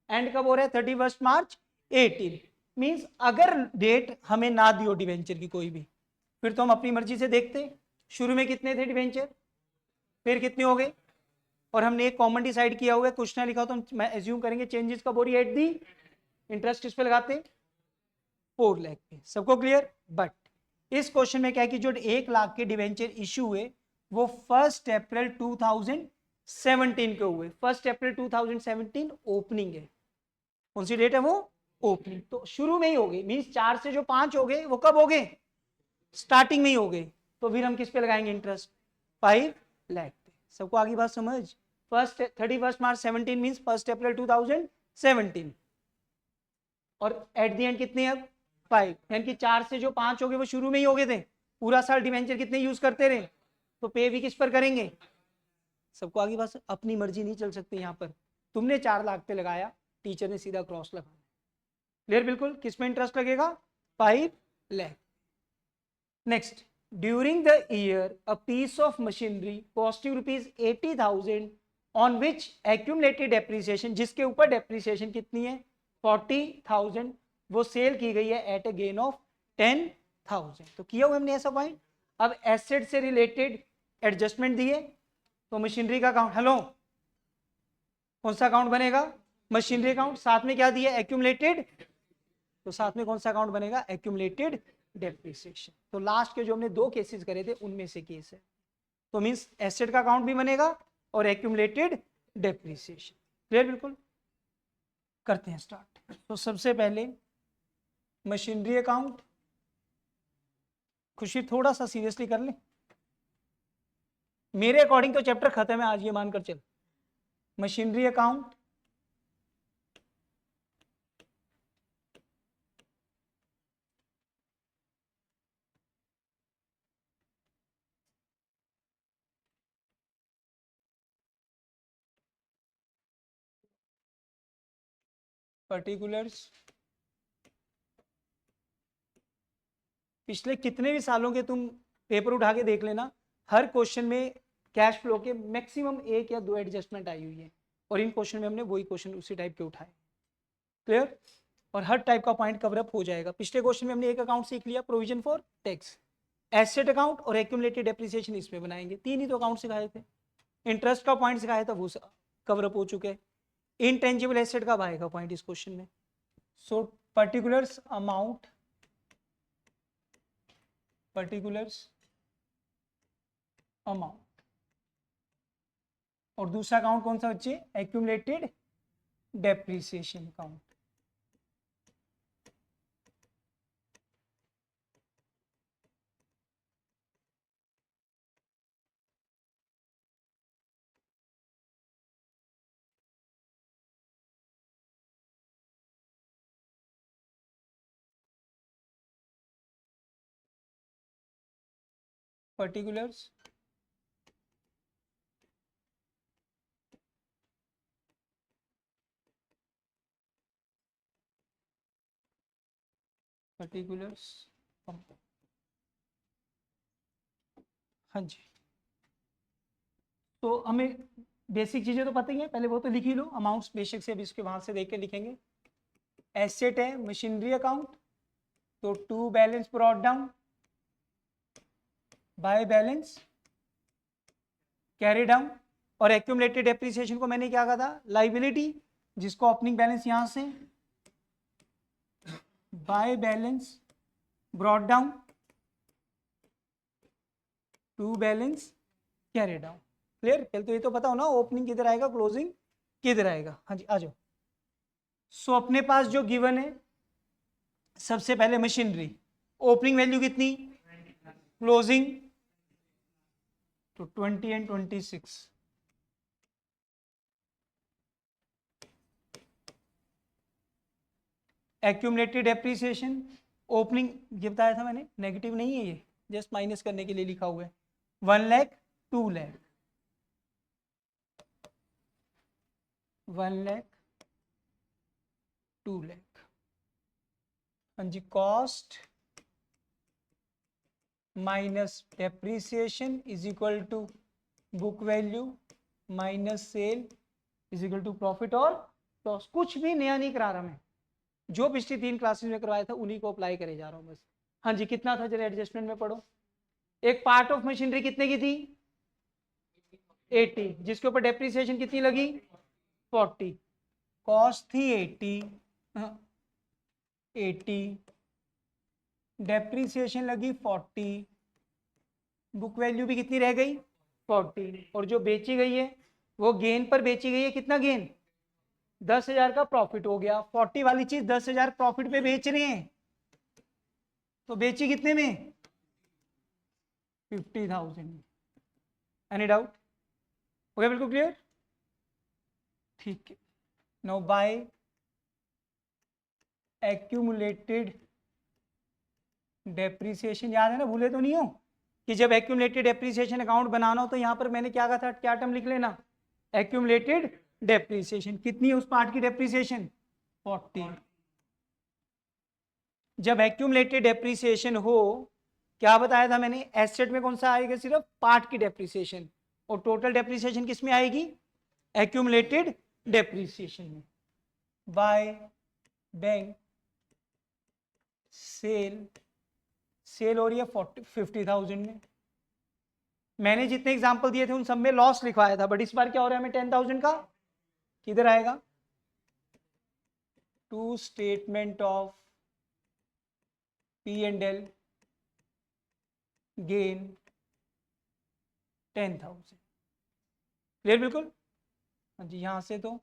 एंड कब हो रहा है, 31 मार्च 18। मींस अगर डेट हमें ना दी हो डिवेंचर की कोई भी, फिर तो हम अपनी मर्जी से देखते, शुरू में कितने थे डिवेंचर, फिर कितने हो गए, और हमने एक कॉमन डिसाइड किया हुआ है, कुछ ना लिखा हो तो हम एज्यूम करेंगे चेंजेस कब हो रही है एट दी, इंटरेस्ट किस पे लगाते, 4 लाख पे। सबको क्लियर। बट इस क्वेश्चन में क्या है कि जो 1 लाख के डिवेंचर इश्यू हुए वो 1 अप्रैल 2017 के हुए। 1 अप्रैल 2017 ओपनिंग है, कौन सी डेट है वो, ओपनिंग। तो शुरू में ही हो गई, मींस 4 से जो 5 हो गए वो कब हो गए, स्टार्टिंग में ही हो गए। तो फिर हम किस पे लगाएंगे इंटरेस्ट, 5 लाख थे। सबको आगे बात समझ? फर्स्ट 31 मार्च 17 मीन्स 1 अप्रैल 2017 और एट द एंड कितने अब 5, यानी कि 4 से जो 5 हो गए वो शुरू में ही हो गए थे। पूरा साल डिवेंचर कितने यूज करते रहे, तो पे भी किस पर करेंगे? सबको आगे बात, अपनी मर्जी नहीं चल सकती यहाँ पर। तुमने 4 लाख पे लगाया, टीचर ने सीधा क्रॉस लगाया। क्लियर? बिल्कुल। किस में इंटरेस्ट लगेगा? 5 lakh. Next, during the year a piece of machinery costing ₹80,000 on which accumulated depreciation, जिसके ऊपर डेप्रिसिएशन कितनी है 40,000, वो सेल की गई है एट अ गेन ऑफ 10,000। तो किया हुआ हमने ऐसा पॉइंट। अब एसेट से रिलेटेड एडजस्टमेंट दिए तो मशीनरी का अकाउंट, हेलो कौन सा अकाउंट बनेगा? Machinery account. साथ में क्या दिया? एक्यूमुलेटेड। तो साथ में कौन सा अकाउंट बनेगा? Accumulated depreciation. तो लास्ट के जो हमने 2 केसेस करे थे उनमें से केस है, तो मींस एसेट का अकाउंट भी बनेगा और एक्यूमुलेटेड डेप्रिसिएशन। क्लियर? बिल्कुल। करते हैं स्टार्ट। तो सबसे पहले मशीनरी अकाउंट। खुशी थोड़ा सा सीरियसली कर ले, मेरे अकॉर्डिंग तो चैप्टर खत्म है आज, ये मानकर चल। Machinery account, particulars. पिछले कितने भी सालों के तुम पेपर उठा के देख लेना, हर क्वेश्चन में कैश फ्लो के मैक्सिमम 1 या 2 एडजस्टमेंट आई हुई है, और इन क्वेश्चन में हमने वही क्वेश्चन उसी टाइप के उठाए। क्लियर? और हर टाइप का पॉइंट कवर अप हो जाएगा। पिछले क्वेश्चन में हमने एक अकाउंट सीख लिया, provision for tax, asset account और एक्यूमुलेटेड डेप्रिसिएशन इसमें बनाएंगे। 3 ही तो अकाउंट सिखाए थे। इंटरेस्ट का पॉइंट सिखाया था, वो कवर अप हो चुके हैं। इनटेंजिबल एसेट का आएगा पॉइंट इस क्वेश्चन में। सो पर्टिकुलर्स अमाउंट, पर्टिकुलर्स अमाउंट, और दूसरा अकाउंट कौन सा बच्चे? Accumulated depreciation account. Particulars particulars, हाँ जी। तो हमें बेसिक चीजें तो पता ही है, पहले वो तो लिख ही लो अमाउंट्स बेसिक से, अभी इसके वहां से देख के लिखेंगे। एसेट है मशीनरी अकाउंट, तो to balance brought down by balance carry down, और एक्यूमुलेटेड डेप्रिसिएशन को मैंने क्या कहा था? लाइबिलिटी, जिसको ओपनिंग बैलेंस यहां से by balance brought down to balance carry down. Clear? पहले तो ये तो पता हो ना ओपनिंग किधर आएगा, क्लोजिंग किधर आएगा। हाँ जी, आ जाओ। सो अपने पास जो गिवन है, सबसे पहले मशीनरी, ओपनिंग वैल्यू कितनी, क्लोजिंग तो 20 एंड 26, एक्यूमुलेटेड डेप्रिसिएशन, ओपनिंग ये बताया था मैंने, नेगेटिव नहीं है ये, जस्ट माइनस करने के लिए लिखा हुआ है, 1 लाख 2 लाख, 1 लाख 2 लाख। हाँ जी, cost minus depreciation is equal to book value minus sale is equal to profit और लॉस। कुछ भी नया नहीं करा रहा मैं, जो पिछली 3 क्लासेस में करवाया था उन्हीं को अप्लाई करे जा रहा हूँ बस। हाँ जी, कितना था जरा एडजस्टमेंट में पढ़ो। एक पार्ट ऑफ मशीनरी कितने की थी? 80, जिसके ऊपर डेप्रिसिएशन कितनी लगी? 40, कॉस्ट थी 80, डेप्रिसिएशन लगी 40, बुक वैल्यू भी कितनी रह गई? 40, और जो बेची गई है वो गेन पर बेची गई है। कितना गेन? 10,000 का प्रॉफिट हो गया। 40 वाली चीज 10,000 प्रॉफिट पे बेच रहे हैं, तो बेची कितने में? 50,000। Any doubt? हो गया बिल्कुल क्लियर? ठीक है. नाउ बाय एक्यूमुलेटेड डेप्रिसिएशन, याद है ना, भूले तो नहीं हो कि जब एक्यूमुलेटेड डेप्रिसिएशन अकाउंट बनाना हो तो यहाँ पर मैंने क्या कहा था, क्या टर्म लिख लेना, एक्यूमुलेटेड डेप्रिसिएशन. कितनी है उस पार्ट की डेप्रिसिएशन? 40. जब एक्यूमुलेटेड डेप्रिसिएशन हो, क्या बताया था मैंने, एसेट में कौन सा आएगा, सिर्फ पार्ट की डेप्रिसिएशन, और टोटल डेप्रिसिएशन किस में आएगी, एक्यूमुलेटेड डेप्रिसिएशन में. बाय बैंक सेल, सेल हो रही है 50,000 में. मैंने जितने एग्जांपल दिए थे उन सब में लॉस लिखवाया था, बट इस बार क्या हो रहा है हमें 10,000 का, किधर आएगा, to statement of P&L gain 10,000. Clear बिल्कुल? हाँ जी. यहां से तो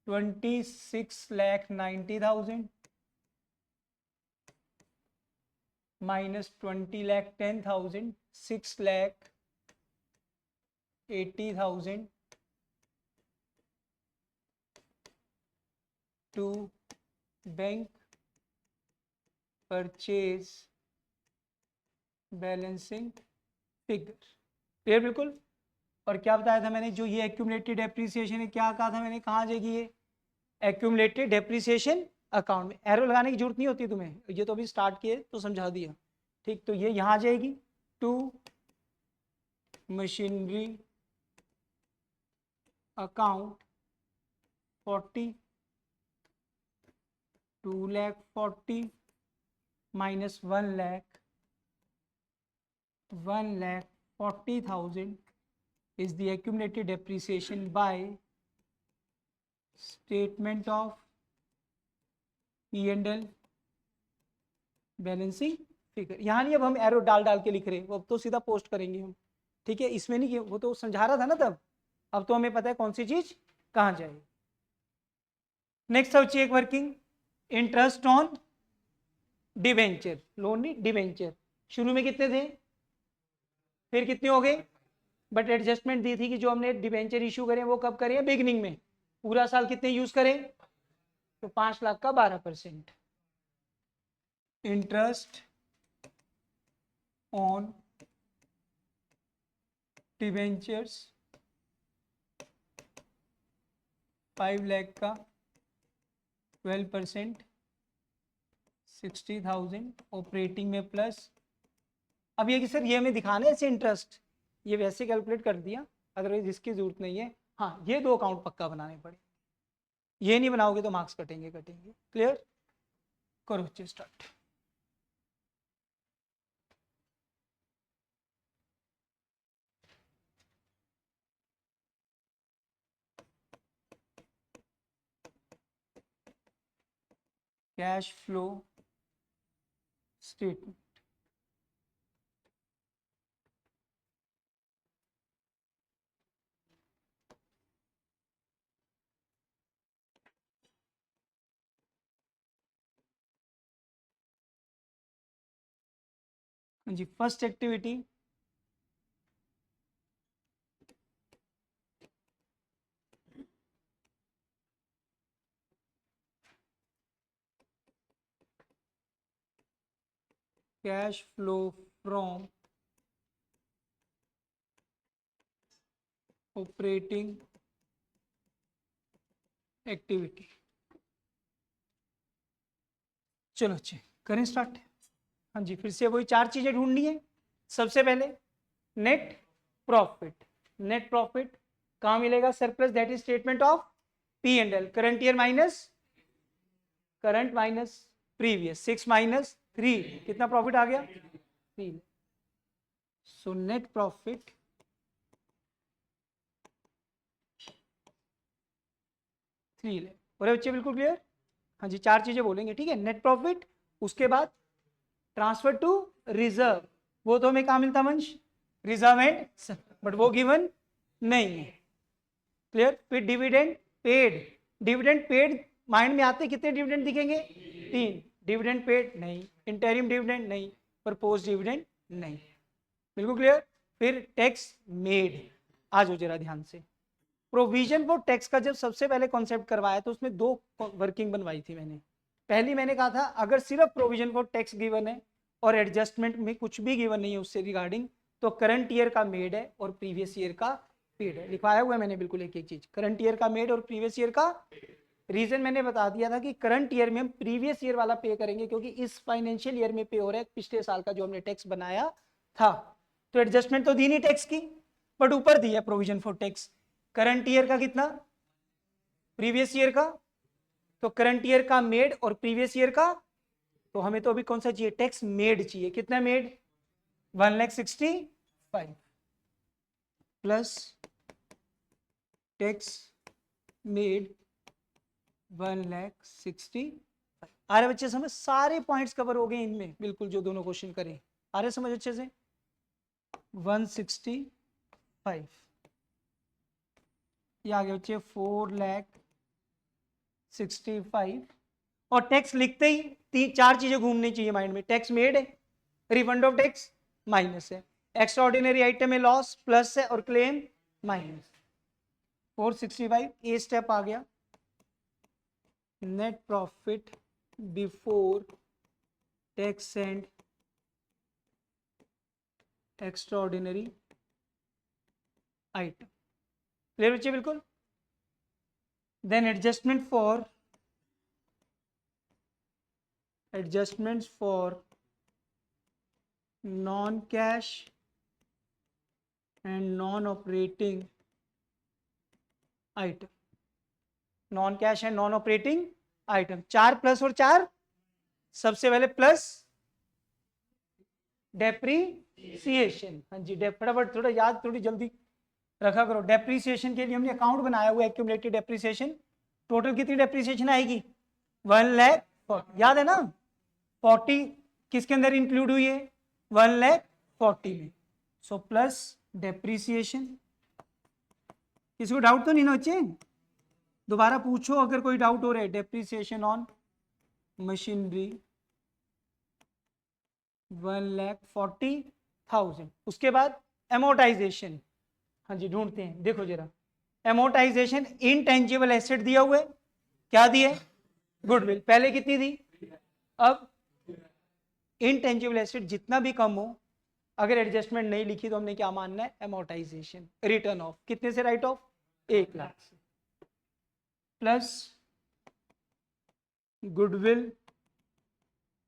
26,90,000 minus 20,10,000, 6,80,000 to bank purchase balancing figure. Clear बिल्कुल? और क्या बताया था मैंने, जो ये एक्यूमुलेटेड डेप्रिसिएशन है, क्या कहा था मैंने, कहाँ जाएगी ये, एक्यूमुलेटेड डेप्रिसिएशन अकाउंट में. एरो लगाने की जरूरत नहीं होती तुम्हें, ये तो अभी स्टार्ट किए तो समझा दिया. ठीक, तो ये यहाँ जाएगी to machinery account 40, 2,40,000 minus 1,40,000 is the accumulated depreciation by statement of P&L balancing figure. यहाँ नहीं अब हम एरो डाल डाल के लिख रहे हैं, वो अब तो सीधा पोस्ट करेंगे हम. ठीक है, इसमें नहीं, वो तो समझा रहा था ना तब, अब तो हमें पता है कौन सी चीज कहाँ जाए. नेक्स्ट अब check working, interest on debenture, loan नहीं डिवेंचर. शुरू में कितने थे, फिर कितने हो गए, बट एडजस्टमेंट दी थी कि जो हमने डिवेंचर इशू करें वो कब करें, बिगनिंग में. पूरा साल कितने यूज करें, तो 5 लाख का 12%. इंटरेस्ट ऑन डिवेंचर्स 5 लाख का 12%, 60,000 ऑपरेटिंग में प्लस. अब ये कि सर ये हमें दिखाना है ऐसे इंटरेस्ट, ये वैसे कैलकुलेट कर दिया, अदरवाइज इसकी जरूरत नहीं है. हाँ, ये 2 अकाउंट पक्का बनाने पड़े, ये नहीं बनाओगे तो मार्क्स कटेंगे. क्लियर? करो बच्चे स्टार्ट. Cash flow statement. जी, first activity, cash flow from operating activity. चलो अच्छे करें स्टार्ट. हाँ जी, फिर से वही 4 चीजें ढूंढनी है. सबसे पहले नेट प्रॉफिट. नेट प्रॉफिट कहाँ मिलेगा, surplus, that is statement of P&L, current year minus current minus previous. 6 minus 3, कितना प्रॉफिट आ गया, 3. सो नेट प्रॉफिट ले. और बच्चे बिल्कुल क्लियर? हाँ जी, 4 चीजें बोलेंगे. ठीक है, नेट प्रॉफिट, उसके बाद ट्रांसफर टू रिजर्व, वो तो हमें कहाँ मिलता वंश, रिजर्व एंड, बट वो गिवन नहीं है. क्लियर? फिर dividend paid. Dividend paid mind में आते कितने डिविडेंड दिखेंगे, 3. डिविडेंड पेड नहीं, इंटरिम डिविडेंड नहीं, प्रपोज डिविडेंड नहीं. बिल्कुल क्लियर? फिर टैक्स मेड। आ जाओ जरा ध्यान से। प्रोविजन फॉर टैक्स का जब सबसे पहले कॉन्सेप्ट करवाया तो उसमें दो वर्किंग बनवाई थी मैंने। पहली मैंने कहा था अगर सिर्फ प्रोविजन फॉर टैक्स गिवन है और एडजस्टमेंट में कुछ भी गिवन नहीं है उससे रिगार्डिंग, तो करंट ईयर का मेड है और प्रीवियस ईयर का पेड है। लिखवाया हुआ है मैंने बिल्कुल एक एक चीज, करंट ईयर का मेड और प्रीवियस ईयर का। रीजन मैंने बता दिया था कि करंट ईयर में हम प्रीवियस ईयर वाला पे करेंगे क्योंकि इस फाइनेंशियल ईयर में पे हो रहा है पिछले साल का जो हमने टैक्स बनाया था। तो एडजस्टमेंट तो दी नहीं टैक्स की, बट ऊपर दी है provision for tax. Current year का कितना, प्रीवियस ईयर का, तो करंट ईयर का मेड और प्रीवियस ईयर का। तो हमें तो अभी कौन सा चाहिए, टैक्स मेड चाहिए। कितना मेड, 1,65,000 प्लस टैक्स मेड 1,60,000। आ रहे बच्चे समझ, सारे पॉइंट्स कवर हो गए इनमें बिल्कुल जो दोनों क्वेश्चन करें। आ रहे समझ अच्छे से। 165 ये आ गया बच्चे 4,65,000। और टैक्स लिखते ही चार चीजें घूमनी चाहिए माइंड में। टैक्स मेड है, रिफंड ऑफ टैक्स माइनस है, एक्स्ट्रा ऑर्डिनरी आइटम है लॉस प्लस है और क्लेम माइनस। 465 ए स्टेप आ गया। Net profit before tax and extra ordinary item. Clear बच्चे बिल्कुल। Then adjustment for non cash and non operating item. Non cash and non operating item, 4 plus और 4। सबसे पहले plus depreciation. हाँ जी, फटाफट थोड़ा याद थोड़ी जल्दी रखा करो। डेप्रीसिएशन के लिए हमने अकाउंट बनाया हुआ है, एक्यूमुलेटेड डेप्रीसिएशन। टोटल कितनी डेप्रीसिएशन आएगी, 1,40,000। याद है ना, 40 किसके अंदर इंक्लूड हुई है, 1,40,000 में। So plus depreciation. किसी को डाउट तो नहीं ना बच्चे, दोबारा पूछो अगर कोई डाउट हो रहा है। Depreciation on machinery 1,40,000। उसके बाद एमोटाइजेशन। हाँ जी ढूंढते हैं, देखो जरा। एमोटाइजेशन इनटेंजिबल एसेट दिया हुआ है, क्या दिए, गुडविल। पहले कितनी दी, अब इनटेंजिबल एसेट जितना भी कम हो, अगर एडजस्टमेंट नहीं लिखी तो हमने क्या मानना है, एमोटाइजेशन। रिटर्न ऑफ कितने से राइट ऑफ, 1,00,000 से, प्लस गुडविल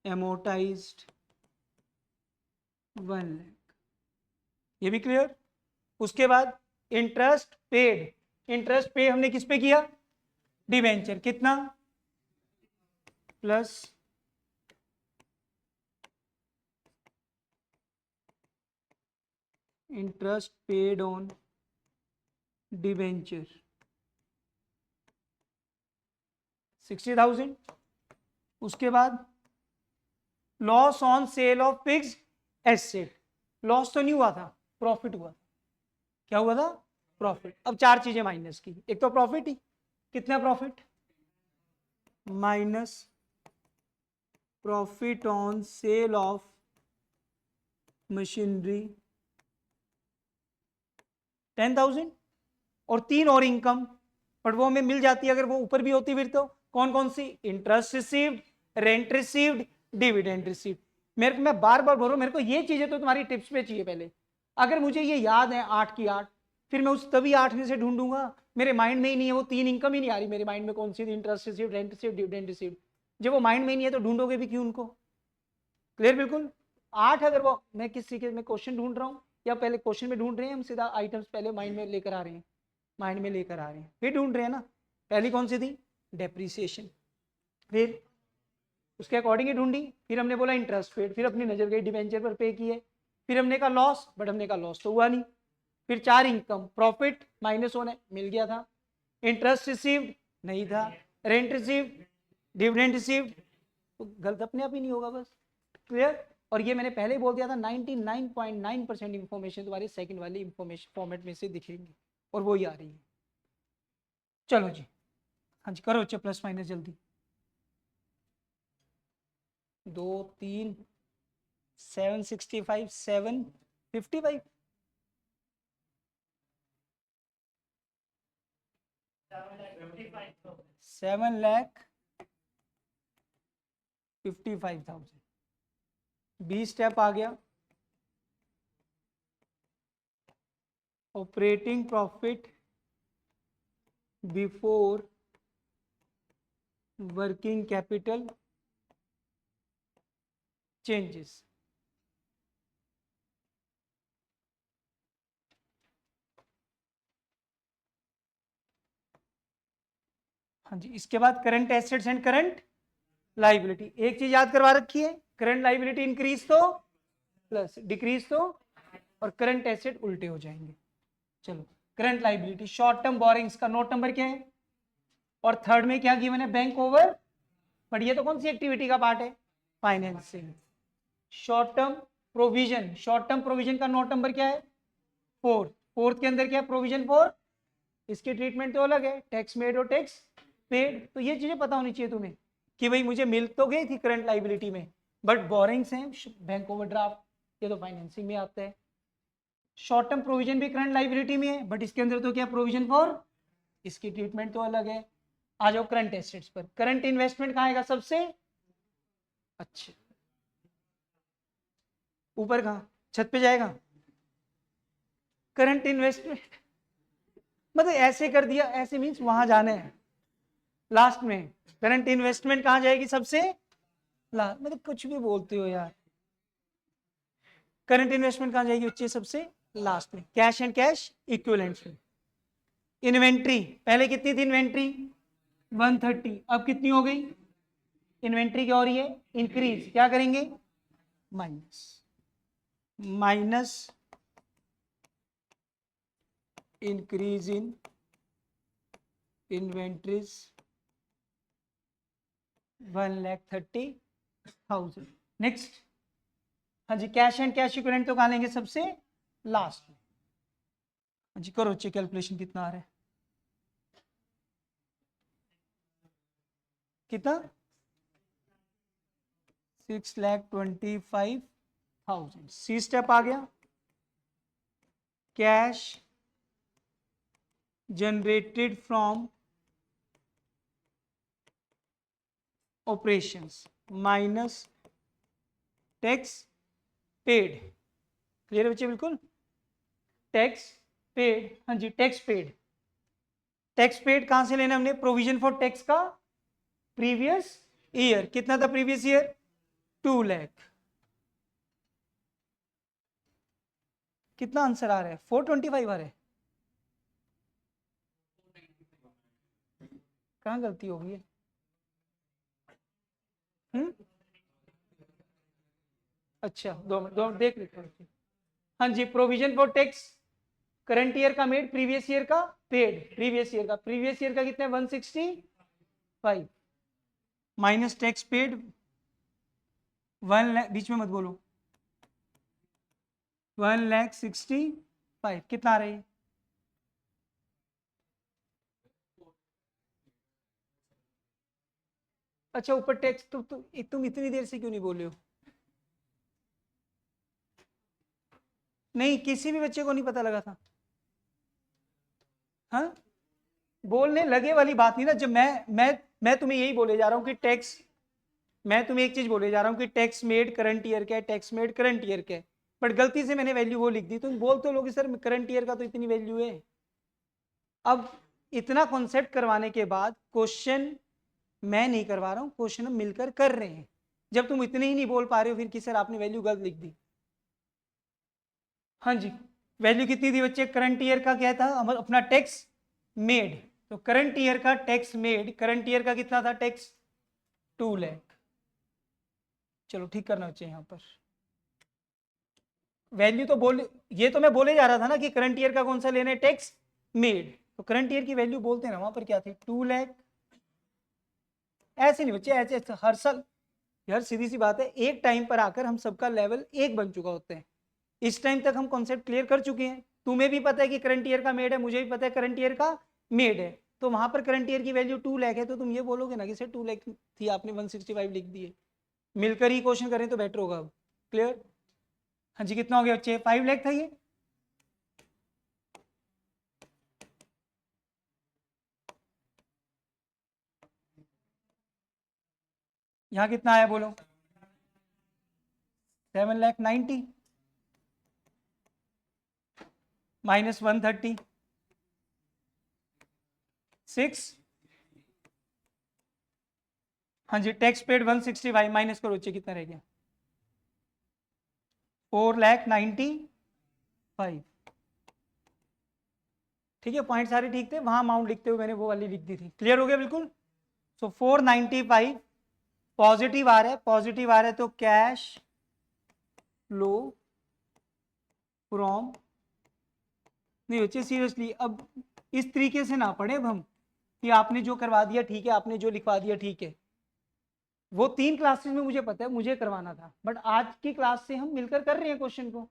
एमोटाइज्ड 1,00,000। ये भी क्लियर। उसके बाद इंटरेस्ट पेड। इंटरेस्ट पे हमने किस पे किया, डिवेंचर। कितना, plus interest paid on debenture 60,000। उसके बाद loss on sale of fixed asset. Loss तो नहीं हुआ था, प्रॉफिट हुआ था। क्या हुआ था, प्रॉफिट। अब चार चीजें माइनस की, एक तो प्रॉफिट ही, कितना profit, minus profit on sale of machinery 10,000। और तीन और इनकम, बट वो हमें मिल जाती है अगर वो ऊपर भी होती फिर। तो कौन कौन सी, interest received, rent received, dividend received. मेरे को, मैं बार बार बोल रहा हूं, मेरे को ये चीजें तो तुम्हारी टिप्स पे चाहिए पहले। अगर मुझे ये याद है 8 की 8, फिर मैं उस तभी 8 में से ढूंढूंगा। मेरे माइंड में ही नहीं है, वो तीन इनकम ही नहीं आ रही मेरे माइंड में, कौन सी थी, interest received, rent received, dividend received. जब वो माइंड में ही नहीं है तो ढूंढोगे भी क्यों उनको। क्लियर बिल्कुल। 8 अगर वो, मैं किस तरीके में क्वेश्चन ढूंढ रहा हूँ या पहले क्वेश्चन में ढूंढ रहे हैं, हम सीधा आइटम्स पहले माइंड में लेकर आ रहे हैं, माइंड में लेकर आ रहे हैं, फिर ढूंढ रहे हैं ना। पहली कौन सी थी, डेप्रीसिएशन, फिर उसके अकॉर्डिंग ही ढूंढी। फिर हमने बोला इंटरेस्ट पेड, फिर अपनी नजर गई डिवेंचर पर पे किए। फिर हमने कहा लॉस, बट हमने कहा लॉस तो हुआ नहीं। फिर 4 इनकम, प्रॉफिट माइनस होने मिल गया था, इंटरेस्ट रिसीव्ड नहीं था, रेंट रिसीव्ड, डिविडेंड रिसीव्ड, तो गलत अपने आप ही नहीं होगा बस। क्लियर। और ये मैंने पहले ही बोल दिया था, 99.9% इंफॉर्मेशन तुम्हारी सेकंड वाली इंफॉर्मेशन फॉर्मेट में से दिखेंगी और वो ही आ रही है। चलो जी, हाँ जी करो बच्चे प्लस माइनस जल्दी। 2 3 765 755 7,55,000, बी स्टेप आ गया। Operating profit before working capital changes. हाँ जी, इसके बाद current assets and current liability. एक चीज याद करवा रखी है, करंट लाइबिलिटी इंक्रीज तो प्लस, डिक्रीज तो, और करंट एसेट उल्टे हो जाएंगे। चलो, current liability, short term borrowings का नोट नंबर क्या है, और थर्ड में क्या गिवन है, बैंक ओवर, बट ये तो कौन सी एक्टिविटी का पार्ट है, financing. Short term provision, short term provision का नोट नंबर क्या है, फोर्थ। फोर्थ के अंदर क्या है, प्रोविजन फॉर, इसकी ट्रीटमेंट तो अलग है, टैक्स मेड और टैक्स पेड। तो ये चीजें पता होनी चाहिए तुम्हें कि भाई मुझे मिल तो गई थी करंट लाइबिलिटी में, बट बोरिंग्स हैं, बैंक ओवरड्राफ्ट, ये तो फाइनेंसिंग में आता है। शॉर्ट टर्म प्रोविजन भी करंट लाइबिलिटी में है, बट इसके अंदर तो क्या प्रोविजन फॉर, इसकी ट्रीटमेंट तो अलग है। आ जाओ करंट एसेट्स पर, करंट इन्वेस्टमेंट कहाँ आएगा सबसे, अच्छा ऊपर, कहाँ, छत पे जाएगा। करंट इन्वेस्टमेंट मतलब ऐसे कर दिया, ऐसे मीन्स वहां जाना है लास्ट में। करंट इन्वेस्टमेंट कहाँ जाएगी सबसे लास्ट, मतलब कुछ भी बोलते हो यार। करंट इन्वेस्टमेंट कहाँ जाएगी बच्चे, सबसे लास्ट में, कैश एंड कैश इक्विवेलेंट्स में। इन्वेंट्री, पहले कितनी थी इन्वेंट्री, 130, अब कितनी हो गई, इन्वेंट्री क्या हो रही है, इंक्रीज, क्या करेंगे, minus, minus increase in inventories 1,30,000। Next, हाँ जी, कैश एंड कैश इक्विवेलेंट तो कहाँ लेंगे सबसे लास्ट में। हाँ जी, करो चेक, कैलकुलेशन कितना आ रहा है, कितना, 6,25,000। सी स्टेप आ गया, cash generated from operations minus tax paid. Clear बच्चे, बिल्कुल, टैक्स पेड, हाँ जी, टैक्स पेड। टैक्स पेड कहां से लेना हमने, प्रोविजन फॉर टैक्स का प्रीवियस ईयर, कितना था प्रीवियस ईयर, 2 लाख। कितना आंसर आ रहा है, 425 आ रहा है, कहां गलती हो गई है, अच्छा दो देख लेते हैं। हाँ जी, provision for tax current year का मेड, प्रीवियस ईयर का पेड, प्रीवियस ईयर का, प्रीवियस ईयर का कितना है 165, माइनस टैक्स पेड 1 लाख, बीच में मत बोलो, 1,65,000, कितना आ रहा है, अच्छा ऊपर टैक्स, तुम इतनी देर से क्यों नहीं बोले हो, नहीं किसी भी बच्चे को नहीं पता लगा था, हाँ, बोलने लगे वाली बात नहीं ना। जब मैं तुम्हें यही बोले जा रहा हूँ कि टैक्स, मैं तुम्हें एक चीज बोले जा रहा हूँ कि टैक्स मेड करंट ईयर का है, टैक्स मेड करंट ईयर का है, बट गलती से मैंने वैल्यू वो लिख दी, तुम बोलते हो लोग सर करंट ईयर का तो इतनी वैल्यू है। अब इतना कॉन्सेप्ट करवाने के बाद क्वेश्चन मैं नहीं करवा रहा हूँ, क्वेश्चन हम मिलकर कर रहे हैं। जब तुम इतने ही नहीं बोल पा रहे हो फिर कि सर आपने वैल्यू गलत लिख दी। हाँ जी, वैल्यू कितनी थी बच्चे, करंट ईयर का क्या था अपना टैक्स मेड, तो करंट ईयर का टैक्स मेड, करंट ईयर का कितना था टैक्स, 2 लाख। चलो ठीक करना चाहिए यहाँ पर, वैल्यू तो बोल, ये तो मैं बोले जा रहा था ना कि करंट ईयर का कौन सा लेना है, टैक्स मेड, तो करंट ईयर की वैल्यू बोलते हैं ना, वहां पर क्या थी 2 लाख। ऐसे नहीं बच्चे, ऐसे हर साल, यार सीधी सी बात है, एक टाइम पर आकर हम सबका लेवल एक बन चुका होता है। इस टाइम तक हम कॉन्सेप्ट क्लियर कर चुके हैं, तुम्हें भी पता है कि करंट ईयर का मेड है, मुझे भी पता है करंट ईयर का मेड है, तो वहां पर करंट ईयर की वैल्यू 2 लाख है, तो तुम ये बोलोगे ना कि सर 2 लाख थी आपने 165 लिख दिए। मिलकर ही क्वेश्चन करें तो बेटर होगा। अब क्लियर, हाँ जी, कितना हो गया बच्चे, 5 लाख था ये, यहाँ कितना आया बोलो? 7,90,000 माइनस 136। हाँ जी, टैक्स पेड 165 माइनस करो, चे कितना रह गया? 4,95,000। ठीक है, पॉइंट सारे ठीक थे, वहां अमाउंट लिखते हुए मैंने वो वाली लिख दी थी। क्लियर हो गया बिल्कुल? सो 495 पॉजिटिव आ रहा है, पॉजिटिव आ रहा है तो कैश फ्लो फ्रॉम, नहीं बच्चे सीरियसली अब इस तरीके से ना पढ़े अब हम कि आपने जो करवा दिया ठीक है, आपने जो लिखवा दिया ठीक है। वो 3 क्लासेस में मुझे पता है मुझे करवाना था, बट आज की क्लास से हम मिलकर कर रहे हैं क्वेश्चन को।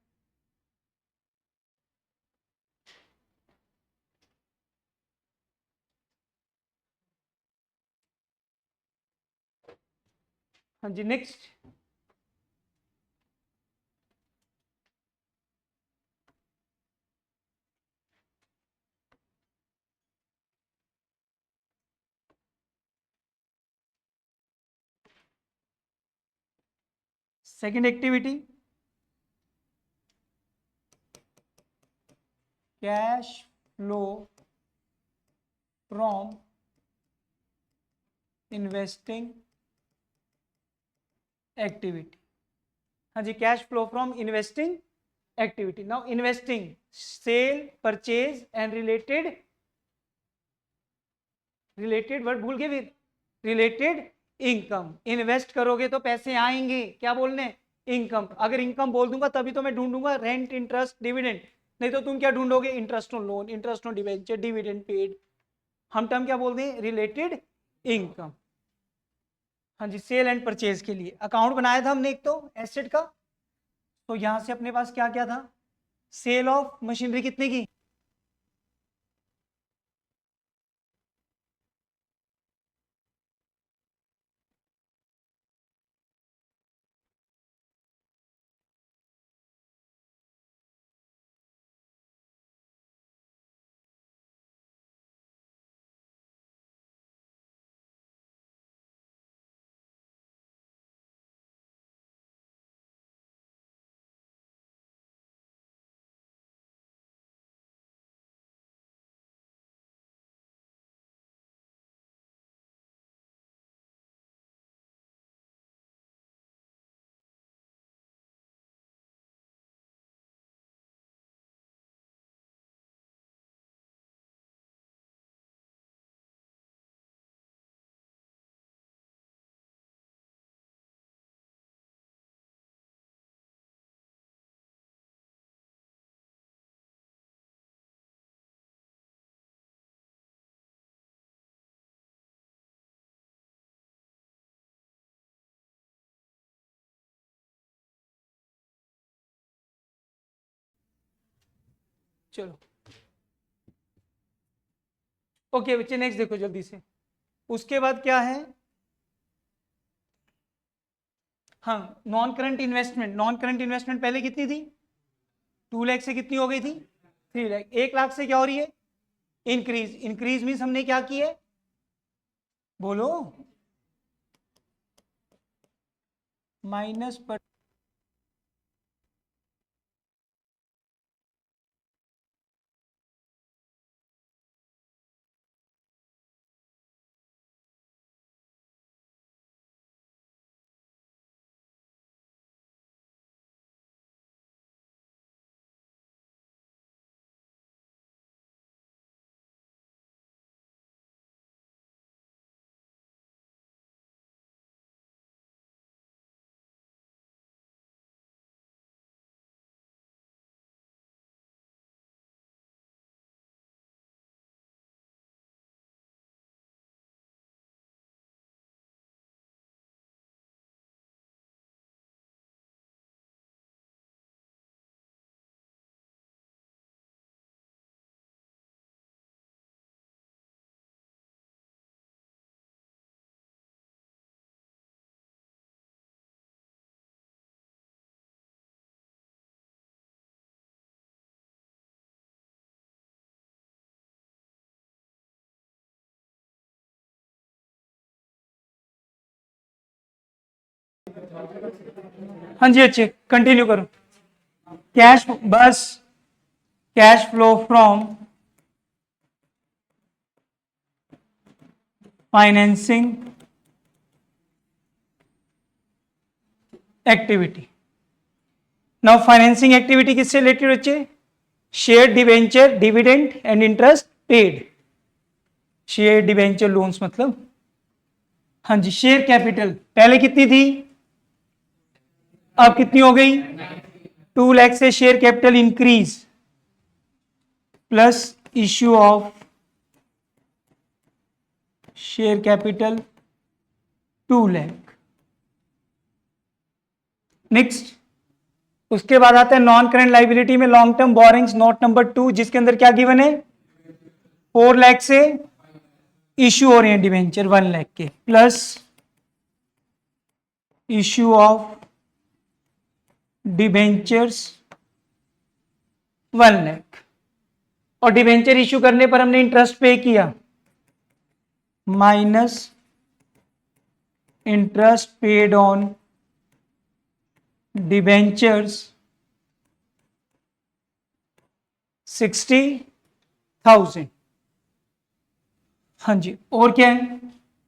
हाँ जी, next. Second activity, cash flow from investing activity. हाँ जी, cash flow from investing activity. Now investing, sale, purchase and related, related word भूल गए फिर, रिलेटेड इनकम। इन्वेस्ट करोगे तो पैसे आएंगे, क्या बोलने? इनकम। अगर इनकम बोल दूंगा तभी तो मैं ढूंढूंगा रेंट, इंटरेस्ट, डिविडेंड, नहीं तो तुम क्या ढूंढोगे? Interest on loan, interest on debenture, dividend paid. हम टर्म क्या बोलते हैं? Related income. हाँ जी, सेल एंड परचेज के लिए अकाउंट बनाया था हमने एक तो एसेट का। तो यहां से अपने पास क्या क्या था? सेल ऑफ मशीनरी कितने की? चलो ओके बच्चे, नेक्स्ट देखो जल्दी से। उसके बाद क्या है? हाँ, non current investment. Non current investment पहले कितनी थी? 2 लाख से कितनी हो गई थी? 3 लाख। 1 लाख से क्या हो रही है? इंक्रीज। इंक्रीज मीन्स हमने क्या की है? बोलो। माइनस पर हाँ जी अच्छे, कंटिन्यू करो। कैश, बस cash flow from financing activity. Now financing activity किससे रिलेटेड बच्चे? Share debenture dividend and interest paid. Share debenture loans मतलब, हाँ जी शेयर कैपिटल पहले कितनी थी, अब कितनी हो गई? 2 लाख से share capital increase plus issue of share capital 2 lakh. Next, उसके बाद आता है नॉन करेंट लाइबिलिटी में long term borrowings note number 2, जिसके अंदर क्या गिवन है? 4 लाख से इश्यू हो रहे हैं डिवेंचर 1 लाख के, plus issue of debentures 1 lakh, और डिवेंचर इश्यू करने पर हमने इंटरेस्ट पे किया minus interest paid on debentures 60,000। हाँ जी, और क्या है?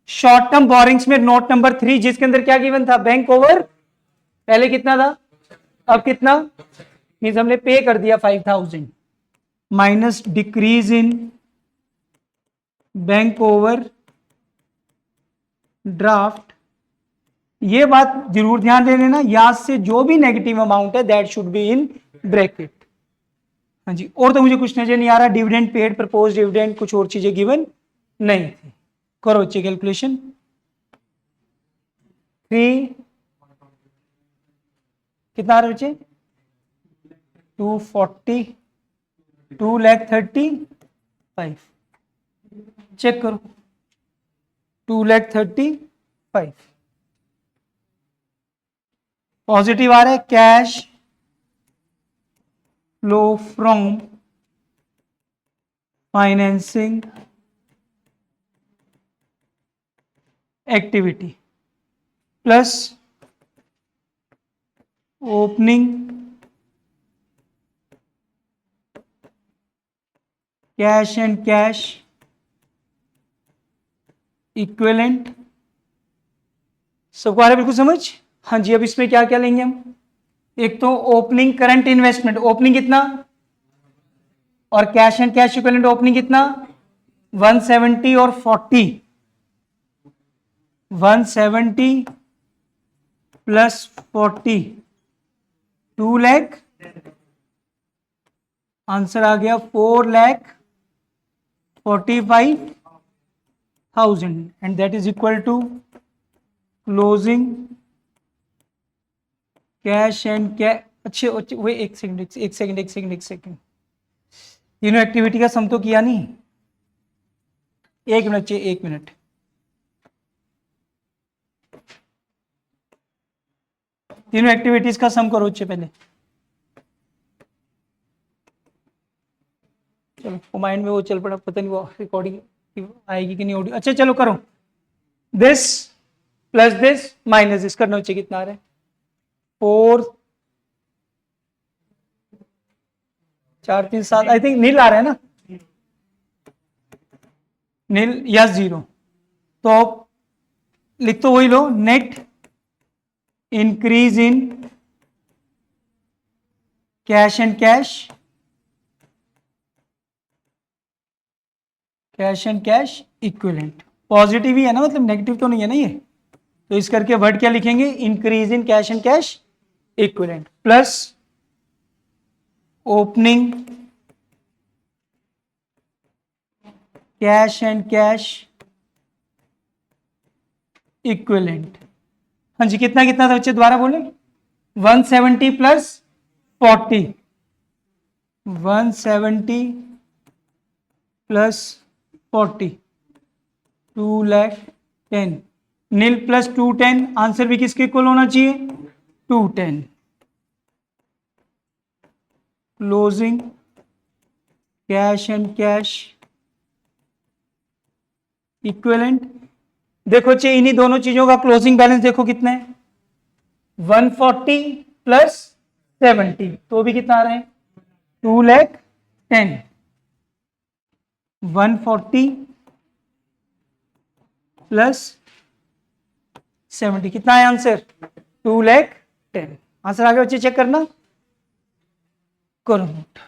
शॉर्ट टर्म बोरिंग्स में नोट नंबर 3, जिसके अंदर क्या गिवन था? बैंक ओवर, पहले कितना था, अब कितना? मीन्स हमने पे कर दिया 5,000, minus decrease in bank over draft. ये बात जरूर ध्यान दे लेना, यहां से जो भी नेगेटिव अमाउंट है that should be in bracket. हाँ जी, और तो मुझे कुछ नजर नहीं आ रहा। डिविडेंड पेड, प्रपोज डिविडेंड, कुछ और चीजें गिवन नहीं थी। करो बच्चे कैलकुलेशन। 3 कितना आ रहा है बच्चे? 240, 2,35,000। चेक करो, 2,35,000 पॉजिटिव आ रहा है। Cash flow from financing activity plus opening cash and cash equivalent. सबको आ रहा है बिल्कुल समझ? हाँ जी, अब इसमें क्या क्या लेंगे हम? एक तो ओपनिंग करंट इन्वेस्टमेंट, ओपनिंग कितना, और cash and cash equivalent opening कितना? 170 और 40, 170 प्लस 40, 2 लाख। आंसर आ गया 4,45,000 and that is equal to closing cash and cash. अच्छे वो एक सेकंड, तीनों एक्टिविटी का सम तो किया नहीं। एक मिनट चाहिए, 1 मिनट। तीनों एक्टिविटीज का सम करो अच्छे पहले। चलो वो माइंड में वो चल पड़ा, पता नहीं वो रिकॉर्डिंग आएगी कि नहीं ऑडियो। अच्छा चलो करो, this plus this minus this करना चाहिए। कितना आ रहा है? 4 4 3 7, आई थिंक नील आ रहा है ना, नील या 0। तो लिख तो वही लो, net increase in cash and cash equivalent. Positive ही है ना, मतलब नेगेटिव तो नहीं है ना ये। तो इस करके वर्ड क्या लिखेंगे? Increase in cash and cash equivalent plus opening cash and cash equivalent. हाँ जी, कितना कितना था बच्चे, दोबारा बोले? 170 प्लस 40, 170 प्लस 40, 2,10,000। नील प्लस 210, आंसर भी किसके इक्वल होना चाहिए? 210। Closing cash and cash equivalent. देखो चाहिए इन्हीं दोनों चीजों का क्लोजिंग बैलेंस देखो कितना है, 140 प्लस 70 तो भी कितना आ रहा है 2,10,000 140 प्लस 70 कितना है आंसर 2,10,000 आंसर आगे बच्चे चेक करना करो नोट